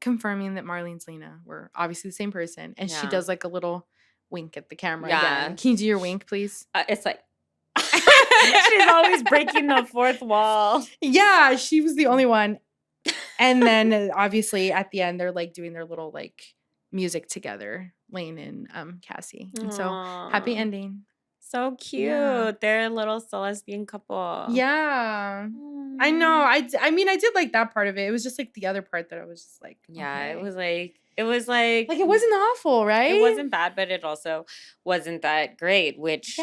Confirming that Marley and Zelina were obviously the same person. And she does like a little wink at the camera again. Can you do your wink, please? It's like, she's always breaking the fourth wall. Yeah, she was the only one. And then obviously at the end, they're like doing their little like music together, Lane and Cassie. And so happy ending. So cute. Yeah. They're a little lesbian couple. Yeah. I know. I mean, I did like that part of it. It was just like the other part that I was just like, yeah, okay. it was like it wasn't awful, right? It wasn't bad, but it also wasn't that great, which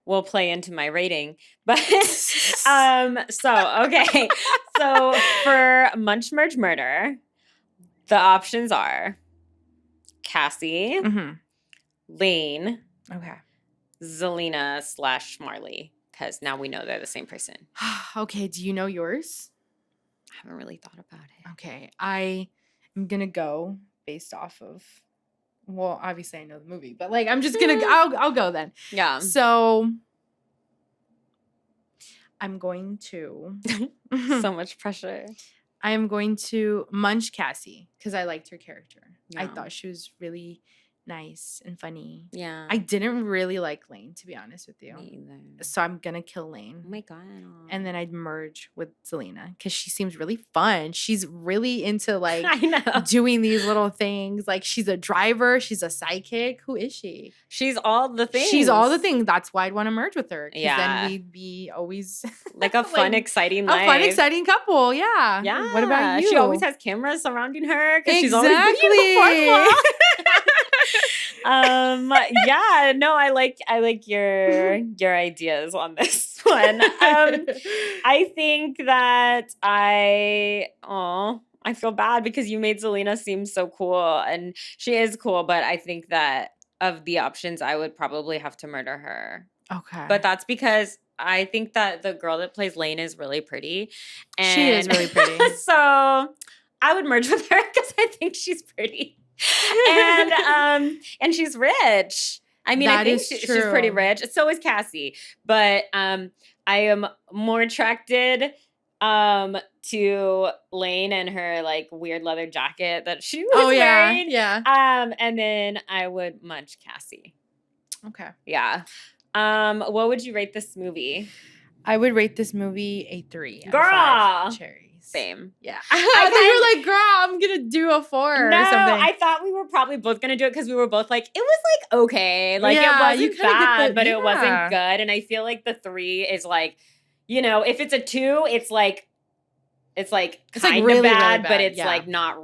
will play into my rating. But so okay. So for Munch Merge Murder, the options are Cassie, Lane, Zelina / Marley, because now we know they're the same person. Okay, do you know yours? I haven't really thought about it. Okay, I am gonna go based off of. Well, obviously I know the movie, but like I'm just gonna I'll go then. Yeah. So I'm going to. So much pressure. I am going to munch Cassie because I liked her character. Yeah. I thought she was really nice and funny. Yeah. I didn't really like Lane, to be honest with you. Me either. So I'm going to kill Lane. Oh my God. And then I'd merge with Zelina because she seems really fun. She's really into like I know. doing these little things. Like she's a driver. She's a sidekick. Who is she? She's all the things. She's all the things. That's why I'd want to merge with her. Yeah. Then we'd be always like a fun, exciting life. A fun, exciting couple. Yeah. Yeah. What about you? She always has cameras surrounding her because she's always Exactly. the fourth wall. Yeah, no, I like your ideas on this one. I think that I feel bad because you made Zelina seem so cool, and she is cool, but I think that of the options, I would probably have to murder her. Okay. But that's because I think that the girl that plays Lane is really pretty. And she is really pretty. So I would merge with her because I think she's pretty. And she's rich. I mean, I think she's pretty rich. So is Cassie. But I am more attracted to Lane and her like weird leather jacket that she was wearing. Yeah. And then I would munch Cassie. Okay. Yeah. What would you rate this movie? I would rate this movie a 3. Girl. Out of 5 cherries. Same. Yeah. I thought you were like, girl, I'm going to do a 4 or something. I thought we were probably both going to do it because we were both like, it was like, okay. Like, it wasn't bad, but it wasn't good. And I feel like the 3 is like, you know, if it's a 2, it's like kind of really, bad, really bad, but it's like not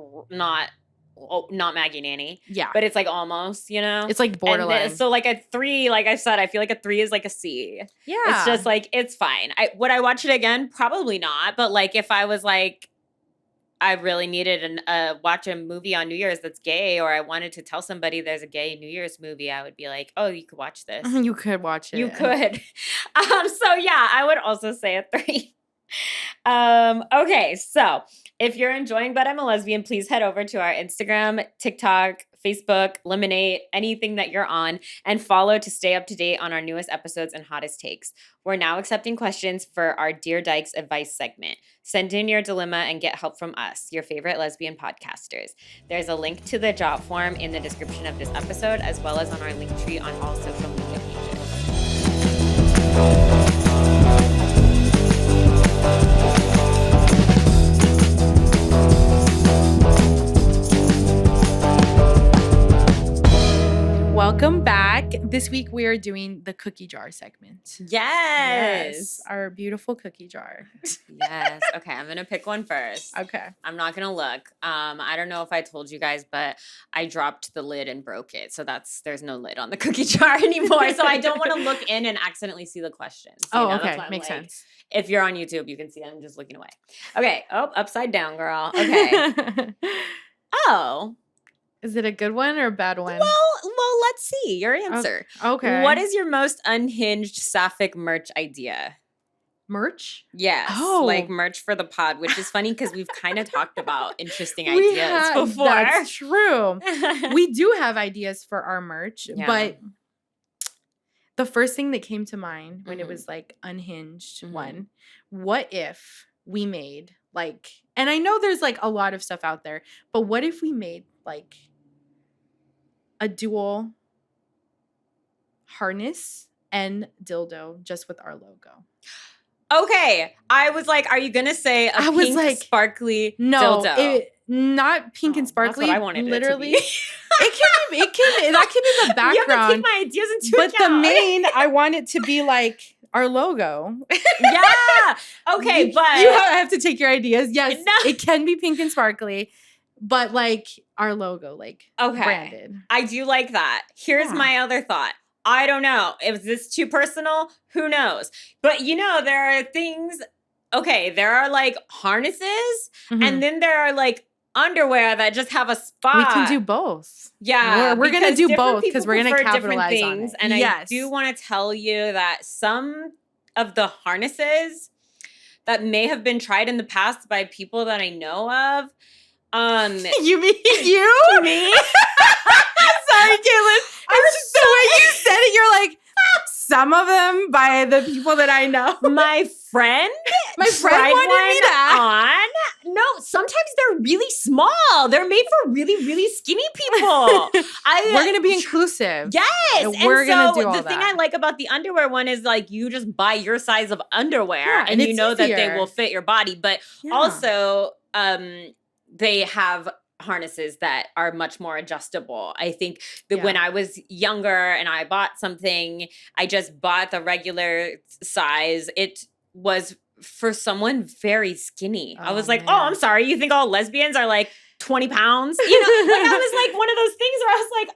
Maggie Nanny. Yeah. But it's like almost, you know? It's like borderline. So like a 3, like I said, I feel like a 3 is like a C. Yeah. It's just like, it's fine. Would I watch it again? Probably not. But like if I was like, I really needed watch a movie on New Year's that's gay, or I wanted to tell somebody there's a gay New Year's movie, I would be like, oh, you could watch this. You could watch it. You could. So yeah, I would also say a 3. Okay, so if you're enjoying But I'm a Lesbian, please head over to our Instagram, TikTok, Facebook, Lemonade, anything that you're on, and follow to stay up to date on our newest episodes and hottest takes. We're now accepting questions for our Dear Dykes advice segment. Send in your dilemma and get help from us, your favorite lesbian podcasters. There's a link to the job form in the description of this episode, as well as on our link tree on all social media pages. Welcome back. This week we are doing the cookie jar segment. Yes. Our beautiful cookie jar. Yes. Okay, I'm going to pick one first. Okay. I'm not going to look. I don't know if I told you guys, but I dropped the lid and broke it. So there's no lid on the cookie jar anymore. So I don't want to look in and accidentally see the questions. Okay. Makes sense. If you're on YouTube, you can see I'm just looking away. Okay. Oh, upside down, girl. Okay. Oh. Is it a good one or a bad one? Well, let's see your answer. Okay. What is your most unhinged sapphic merch idea? Merch? Yes. Oh. Like merch for the pod, which is funny because we've kind of talked about interesting ideas before. That's true. We do have ideas for our merch, but the first thing that came to mind when it was like unhinged one, what if we made like, and I know there's like a lot of stuff out there, but what if we made like a dual harness and dildo just with our logo? Okay. I was like, are you going to say a pink sparkly dildo? Not pink and sparkly. That's what I wanted literally. It to be. That can be the background. You have to take my ideas into account. But the main, I want it to be like our logo. Yeah. Okay, but you have to take your ideas. Yes, it can be pink and sparkly, but like our logo, like branded. I do like that. Here's my other thought. I don't know. Is this too personal? Who knows? But you know, there are things. Okay, there are like harnesses, and then there are like underwear that just have a spot. We can do both. Yeah, we're gonna do both because we're gonna capitalize things. On it. And I do want to tell you that some of the harnesses that may have been tried in the past by people that I know of. You mean you? Me? Sorry, Caitlin. It's just the way you said it. You're like, some some of them by the people that I know. My friend wanted me that on. No, sometimes they're really small. They're made for really, really skinny people. We're gonna be inclusive. Yes, we're gonna do all the thing I like about the underwear one is like you just buy your size of underwear, and you know that they will fit your body. But also, they have harnesses that are much more adjustable. I think that when I was younger and I bought something, I just bought the regular size. It was for someone very skinny. I was like, I'm sorry, you think all lesbians are like 20 pounds? You know, like I was like one of those things where I was like,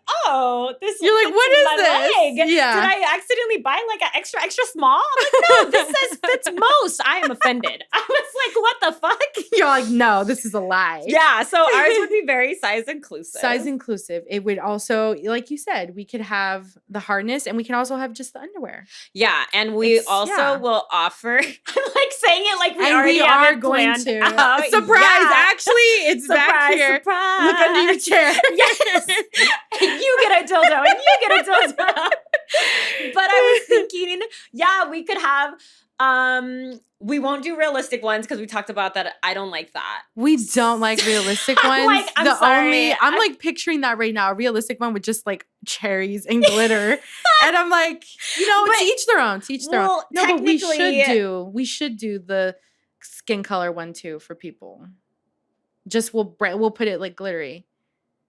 you're like, what is this? Leg. Yeah. Did I accidentally buy like an extra small? I'm like, no, this says fits most. I am offended. I was like, what the fuck? You're like, no, this is a lie. Yeah, so ours would be very size inclusive. Size inclusive. It would also, like you said, we could have the harness and we can also have just the underwear. Yeah, and we will offer, I'm like saying it like we already are going to. Surprise! Actually, it's back here. Surprise. Look under your chair. Yes. And you get a dildo and you get a dildo. But I was thinking, we could have we won't do realistic ones because we talked about that. I don't like that. We don't like realistic ones. Like, I'm like picturing that right now. A realistic one with just like cherries and glitter. And I'm like, to each their own. To each their own. No, but we should do the skin color one too for people. Just we'll put it like glittery.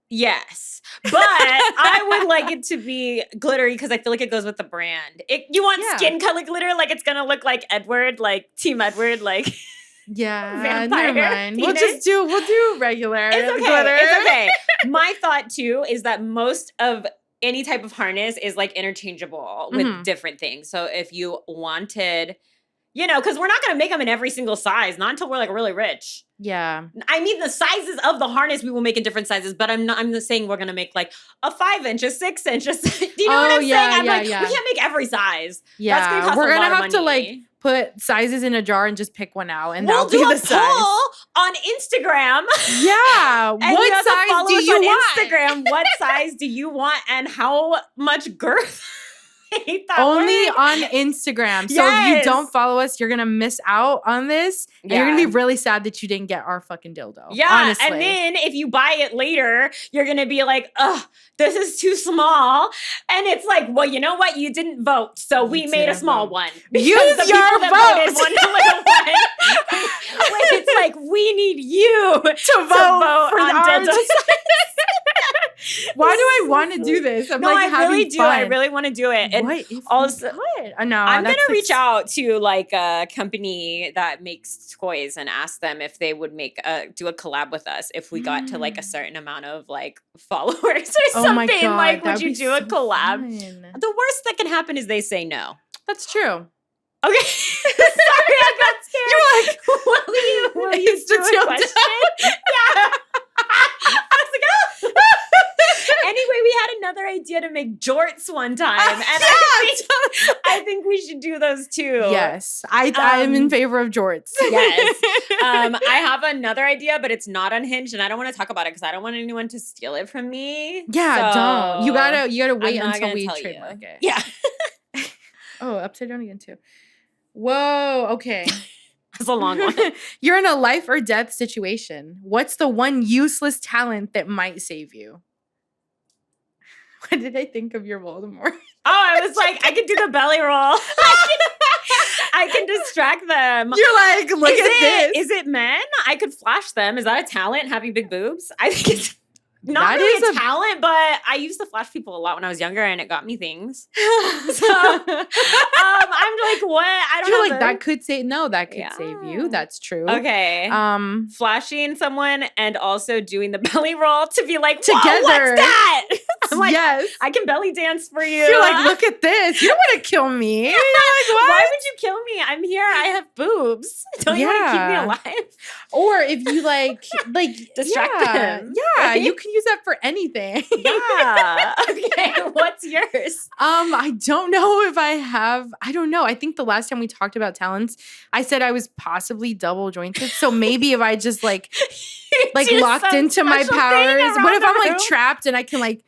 Yes, but I would like it to be glittery because I feel like it goes with the brand. You want skin color glitter, like it's gonna look like Edward, like Team Edward, like vampire. Never mind. We'll do regular. It's okay. Glitter. It's okay. My thought too is that most of any type of harness is like interchangeable with different things. So if you wanted, because we're not gonna make them in every single size, not until we're like really rich. Yeah. I mean, the sizes of the harness we will make in different sizes, but I'm just saying we're going to make like a 5-inch, a 6-inch. Do you know what I'm saying? I'm like, we can't make every size. Yeah. That's going to cost we're a lot of have money. to like put sizes in a jar and just pick one out and we'll that'll be the size. Poll on Instagram. Yeah. And what size do you want? Instagram. What size do you want and how much girth? Only on Instagram. So if you don't follow us, you're gonna miss out on this. And you're gonna be really sad that you didn't get our fucking dildo. Yeah. Honestly. And then if you buy it later, you're gonna be like, this is too small. And it's like, well, you know what? You didn't vote. So we made a small one. Use your vote. It's like, we need you to vote for on dildo. Why do I want to do this? I really do. I really want to do it. And what if also, no, I'm going to reach out to like a company that makes toys and ask them if they would do a collab with us if we got to like a certain amount of like followers or something. My God, like, would you do a collab? Fun. The worst that can happen is they say no. That's true. Okay. Sorry, I got scared. You're like, will you do a question? Yeah. I was like, oh. Anyway, we had another idea to make jorts one time. And I think we should do those too. Yes. I'm in favor of jorts. Yes. I have another idea, but it's not unhinged and I don't want to talk about it because I don't want anyone to steal it from me. Yeah, so don't. You gotta wait until we trademark it. Yeah. Oh, upside down again too. Whoa, okay. That's a long one. You're in a life or death situation. What's the one useless talent that might save you? What did I think of your Voldemort? Oh, I was like, I could do the belly roll. I can distract them. You're like, look at this. Is it men? I could flash them. Is that a talent, having big boobs? I think it's not that really a talent, but I used to flash people a lot when I was younger and it got me things. So I'm like, what? I don't know. You're like, that could save save you. That's true. Okay. Flashing someone and also doing the belly roll to be like, together. What's that? I'm like, yes. I can belly dance for you. You're like, look at this. You don't want to kill me. You're like, what? Why would you kill me? I'm here. I have boobs. Don't you want to keep me alive? Or if you like distract them. Yeah, you can use that for anything. Yeah. Okay. What's yours? I don't know if I have. I don't know. I think the last time we talked about talents, I said I was possibly double jointed. So maybe if I just like locked into my powers. What if I'm like trapped and I can like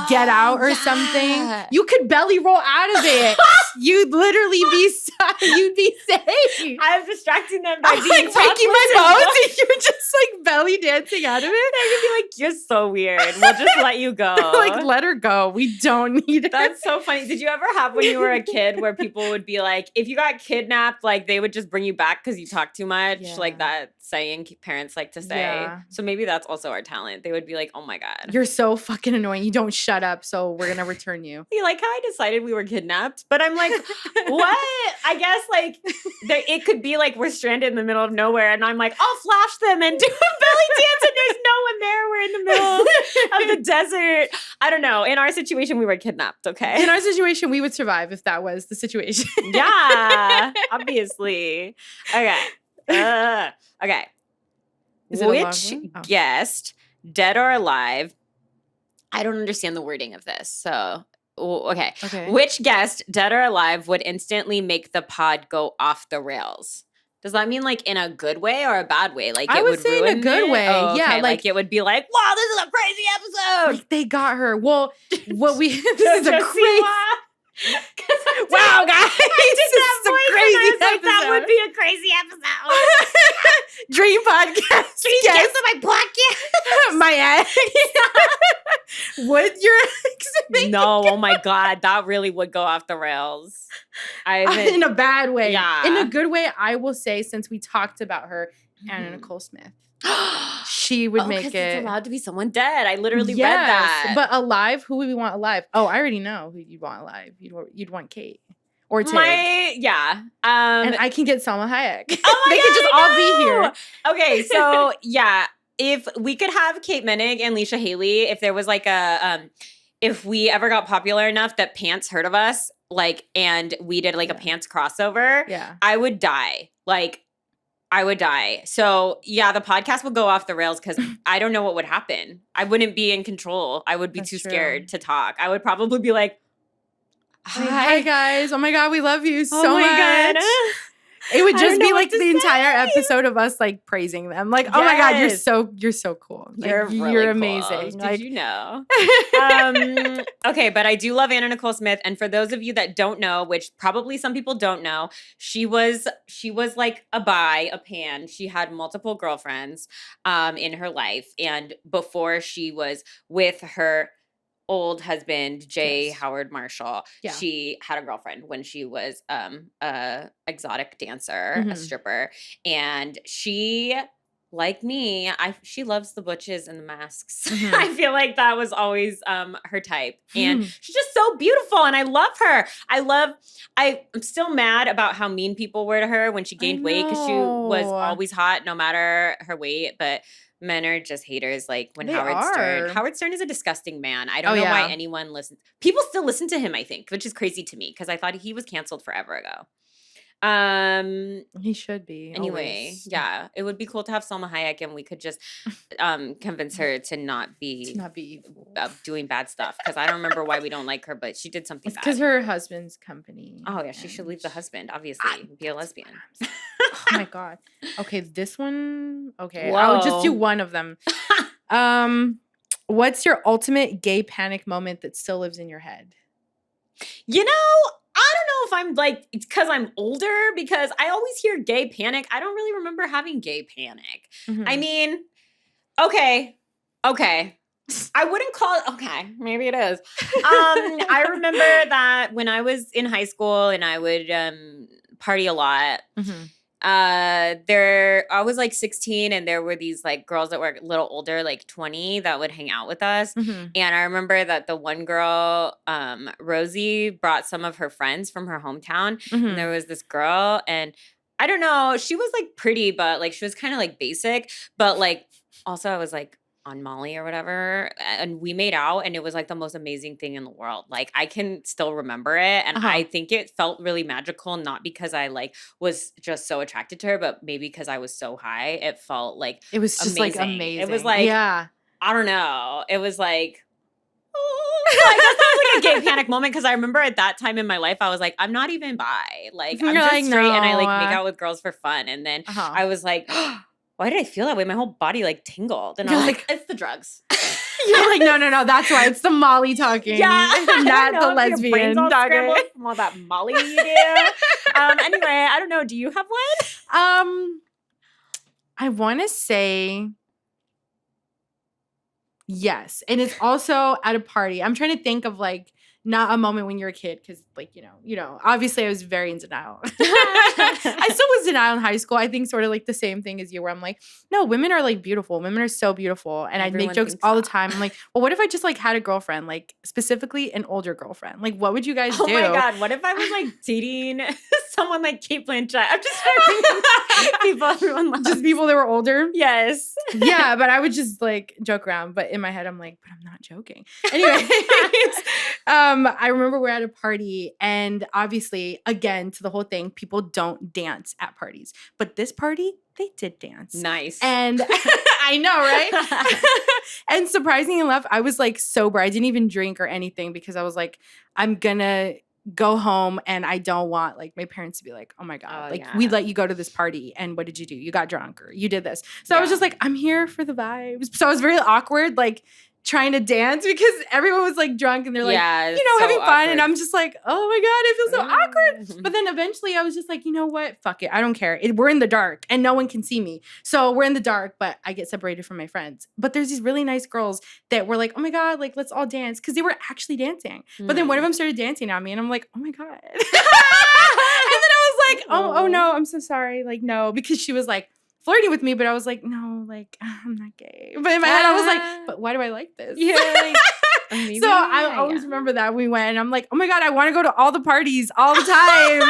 get out or something? You could belly roll out of it. you'd literally you'd be safe. I'm distracting them by I'm being like breaking my bones and you're just like belly dancing out of it. They're gonna be like, you're so weird. We'll just let you go. Like, let her go. We don't need her. That's so funny. Did you ever have when you were a kid where people would be like, if you got kidnapped, like they would just bring you back because you talk too much? Yeah. Like that saying parents like to say. Yeah. So maybe that's also our talent. They would be like, oh my God. You're so fucking annoying. You don't shut up, so we're gonna return you. You like how I decided we were kidnapped? But I'm like, what? I guess like it could be like we're stranded in the middle of nowhere and I'm like, I'll flash them and do a belly dance and there's no one there. We're in the middle of the desert. I don't know. In our situation, we were kidnapped, okay? In our situation, we would survive if that was the situation. Yeah, obviously. Okay. Okay. Is it a long Which one? Oh. guest, dead or alive, I don't understand the wording of this. So, okay. Which guest, dead or alive, would instantly make the pod go off the rails? Does that mean like in a good way or a bad way? Like I would say in a good way. Oh, okay. Yeah, like it would be like, wow, this is a crazy episode. Like they got her. Well, what we this is a crazy. Wow, guys, I did that is a voice crazy and I was like, episode. that would be a crazy episode. Dream podcast. Dream Yes. guest of my podcast. My ex. Would your ex make No, oh my God, that really would go off the rails. in a bad way? Yeah. In a good way, I will say, since we talked about her, Anna Nicole Smith. She would make 'cause it. It's allowed to be someone dead. I literally read Yes, that. But alive, who would we want alive? Oh, I already know who you'd want alive. You'd want Kate or Tig. Yeah. And I can get Salma Hayek. Oh my They God, could just all be here. Okay, so yeah, if we could have Kate Minnick and Leisha Haley, if there was like a if we ever got popular enough that Pants heard of us, like, and we did like a Pants crossover, Yeah. I would die. Like, I would die. So yeah, the podcast would go off the rails because I don't know what would happen. I wouldn't be in control. I would be too scared to talk. I would probably be like, Hi guys. Oh my God, we love you so oh my much. God. It would I just don't be know like what to the entire say. episode of us like praising them. Like, oh my God, you're Yes. so cool. Like, You're really you're cool. amazing. Did Like, you know? Okay, but I do love Anna Nicole Smith, and for those of you that don't know, which probably some people don't know, she was like a pan. She had multiple girlfriends in her life, and before she was with her old husband J. Yes. Howard Marshall, Yeah. she had a girlfriend when she was a exotic dancer, a Mhm. stripper, and she, like me, she loves the butches and the masks. Mhm. I feel like that was always her type, and Mhm. she's just so beautiful, and I love her. I'm still mad about how mean people were to her when she gained weight because she was know. always hot no matter her weight, but men are just haters. Like when They Howard are. Stern is a disgusting man. I don't Oh, know yeah. why anyone listens. People still listen to him, I think, which is crazy to me because I thought he was canceled forever ago. He should be. Anyway, always. yeah, it would be cool to have Salma Hayek and we could just convince her to not be evil. doing bad stuff because I don't remember why we don't like her, but she did something It's bad. because her husband's company. Oh yeah, she should leave the husband. Obviously, be a lesbian. Oh my God. Okay, this one. Okay, I'll just do Whoa. one of them. What's your ultimate gay panic moment that still lives in your head? You know, I don't know if I'm like, it's because I'm older, because I always hear gay panic. I don't really remember having gay panic. Mhm. I mean, okay. I wouldn't call it, okay, maybe it is. I remember that when I was in high school and I would party a lot, Mhm. I was like 16 and there were these like girls that were a little older, like 20, that would hang out with us. Mhm. And I remember that the one girl, Rosie, brought some of her friends from her hometown. Mhm. And there was this girl, and I don't know, she was like pretty, but like she was kind of like basic. But like also I was like on Molly or whatever, and we made out, and it was like the most amazing thing in the world. Like I can still remember it, and I think it felt really magical, not because I like was just so attracted to her, but maybe because I was so high. It felt like It was just like amazing. It was like, yeah. I don't know. It was like, I guess that was like a gay panic moment because I remember at that time in my life, I was like, I'm not even bi. Like, I'm You're just like, straight and I like no. make out with girls for fun. And then Uh-huh. I was like, why did I feel that way? My whole body like tingled. And I was like, it's the drugs. You're like, no, that's why. It's the Molly talking. Yeah. Not the lesbian talking. From all that Molly you do. Anyway, I don't know. Do you have one? I want to say yes. And it's also at a party. I'm trying to think of like not a moment when you're a kid because like, obviously I was very in denial. I still was in denial in high school. I think sort of like the same thing as you where I'm like, no, women are like beautiful. Women are so beautiful. And I'd make jokes all the time. I'm like, well, what if I just like had a girlfriend, like specifically an older girlfriend? Like, what would you guys do? Oh my God. What if I was like dating someone like Kate Blanchett? I'm just trying people everyone loves. Just people that were older? Yes. Yeah, but I would just like joke around. But in my head, I'm like, but I'm not joking. Anyways, I remember we're at a party and obviously, again, to the whole thing, people don't dance at parties. But this party, they did dance. Nice. And I know, right? And surprisingly enough, I was like sober. I didn't even drink or anything because I was like, I'm going to go home and I don't want like my parents to be like, oh my God, we let you go to this party and what did you do? You got drunk or you did this. So I was just like, I'm here for the vibes. So I was very awkward, like trying to dance because everyone was like drunk and they're like, having fun. Awkward. And I'm just like, oh my God, I feel so awkward. But then eventually I was just like, you know what? Fuck it. I don't care. We're in the dark and no one can see me. So we're in the dark, but I get separated from my friends. But there's these really nice girls that were like, oh my God, like let's all dance. Because they were actually dancing. But then one of them started dancing on me and I'm like, oh my God. And then I was like, oh no, I'm so sorry. Like, no, because she was like, flirting with me, but I was like, no, like, I'm not gay. But in my head, I was like, but why do I like this? Yeah. Like, so I always remember that we went and I'm like, oh my God, I want to go to all the parties all the time.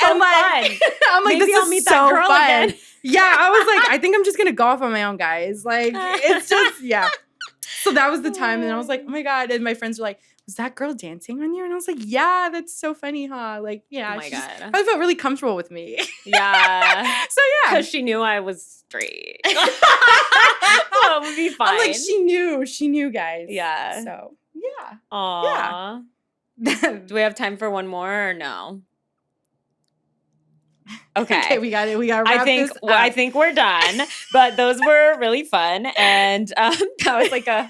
So and like, fun. I'm like, maybe this is so fun. Again. Yeah, I was like, I think I'm just going to go off on my own, guys. Like, it's just, yeah. So that was the time. And I was like, oh my God. And my friends were like, was that girl dancing on you? And I was like, yeah, that's so funny, huh? Like, yeah. Oh my God. I felt really comfortable with me. Yeah. So yeah. Because she knew I was straight. So it would be fine. I'm like, she knew, guys. Yeah. So yeah. Aww. Yeah. Do we have time for one more or no? Okay, we got it. We got to wrap this up. I think we're done. But those were really fun, and that was like a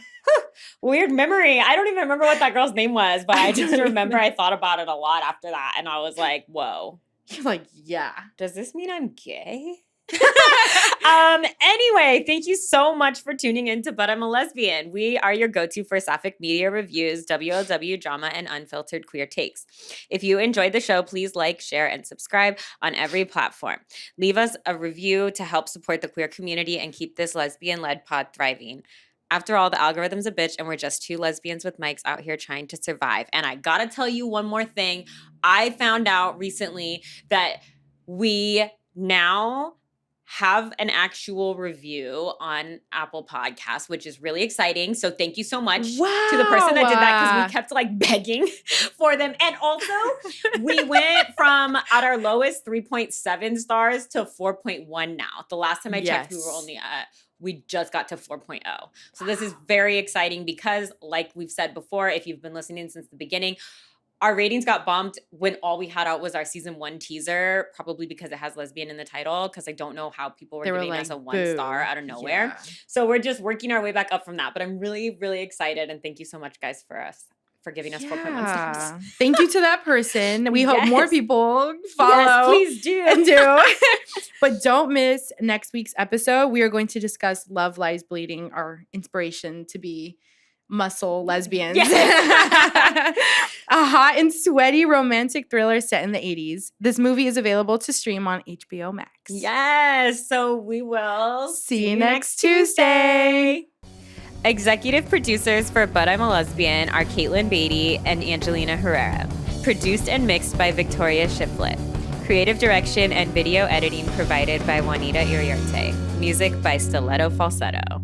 weird memory. I don't even remember what that girl's name was, but I just remember I thought about it a lot after that, and I was like, "Whoa!" You're like, "Yeah, does this mean I'm gay?" Anyway, thank you so much for tuning in to But I'm a Lesbian. We are your go-to for sapphic media reviews, WLW drama, and unfiltered queer takes. If you enjoyed the show, please like, share, and subscribe on every platform. Leave us a review to help support the queer community and keep this lesbian-led pod thriving. After all, the algorithm's a bitch, and we're just two lesbians with mics out here trying to survive. And I gotta tell you one more thing. I found out recently that we now have an actual review on Apple Podcasts, which is really exciting. So thank you so much to the person that did that because we kept like begging for them. And also we went from at our lowest 3.7 stars to 4.1 now. The last time I checked, we were only at we just got to 4.0. So this is very exciting because like we've said before, if you've been listening since the beginning, our ratings got bumped when all we had out was our season 1 teaser, probably because it has lesbian in the title, because I don't know how people were giving us a 1 star out of nowhere. Yeah. So we're just working our way back up from that. But I'm really, really excited. And thank you so much, guys, for giving us 4.1 stars. Thank you to that person. We hope more people follow. Yes, please do. And do. But don't miss next week's episode. We are going to discuss Love Lies Bleeding, our inspiration to be muscle lesbians. Yes. A hot and sweaty romantic thriller set in the 80s. This movie is available to stream on HBO Max. Yes. So we will see you next Tuesday. Executive producers for But I'm a Lesbian are Caitlin Beatty and Angelina Herrera. Produced and mixed by Victoria Shiflett. Creative direction and video editing provided by Juanita Iriarte. Music by Stiletto Falsetto.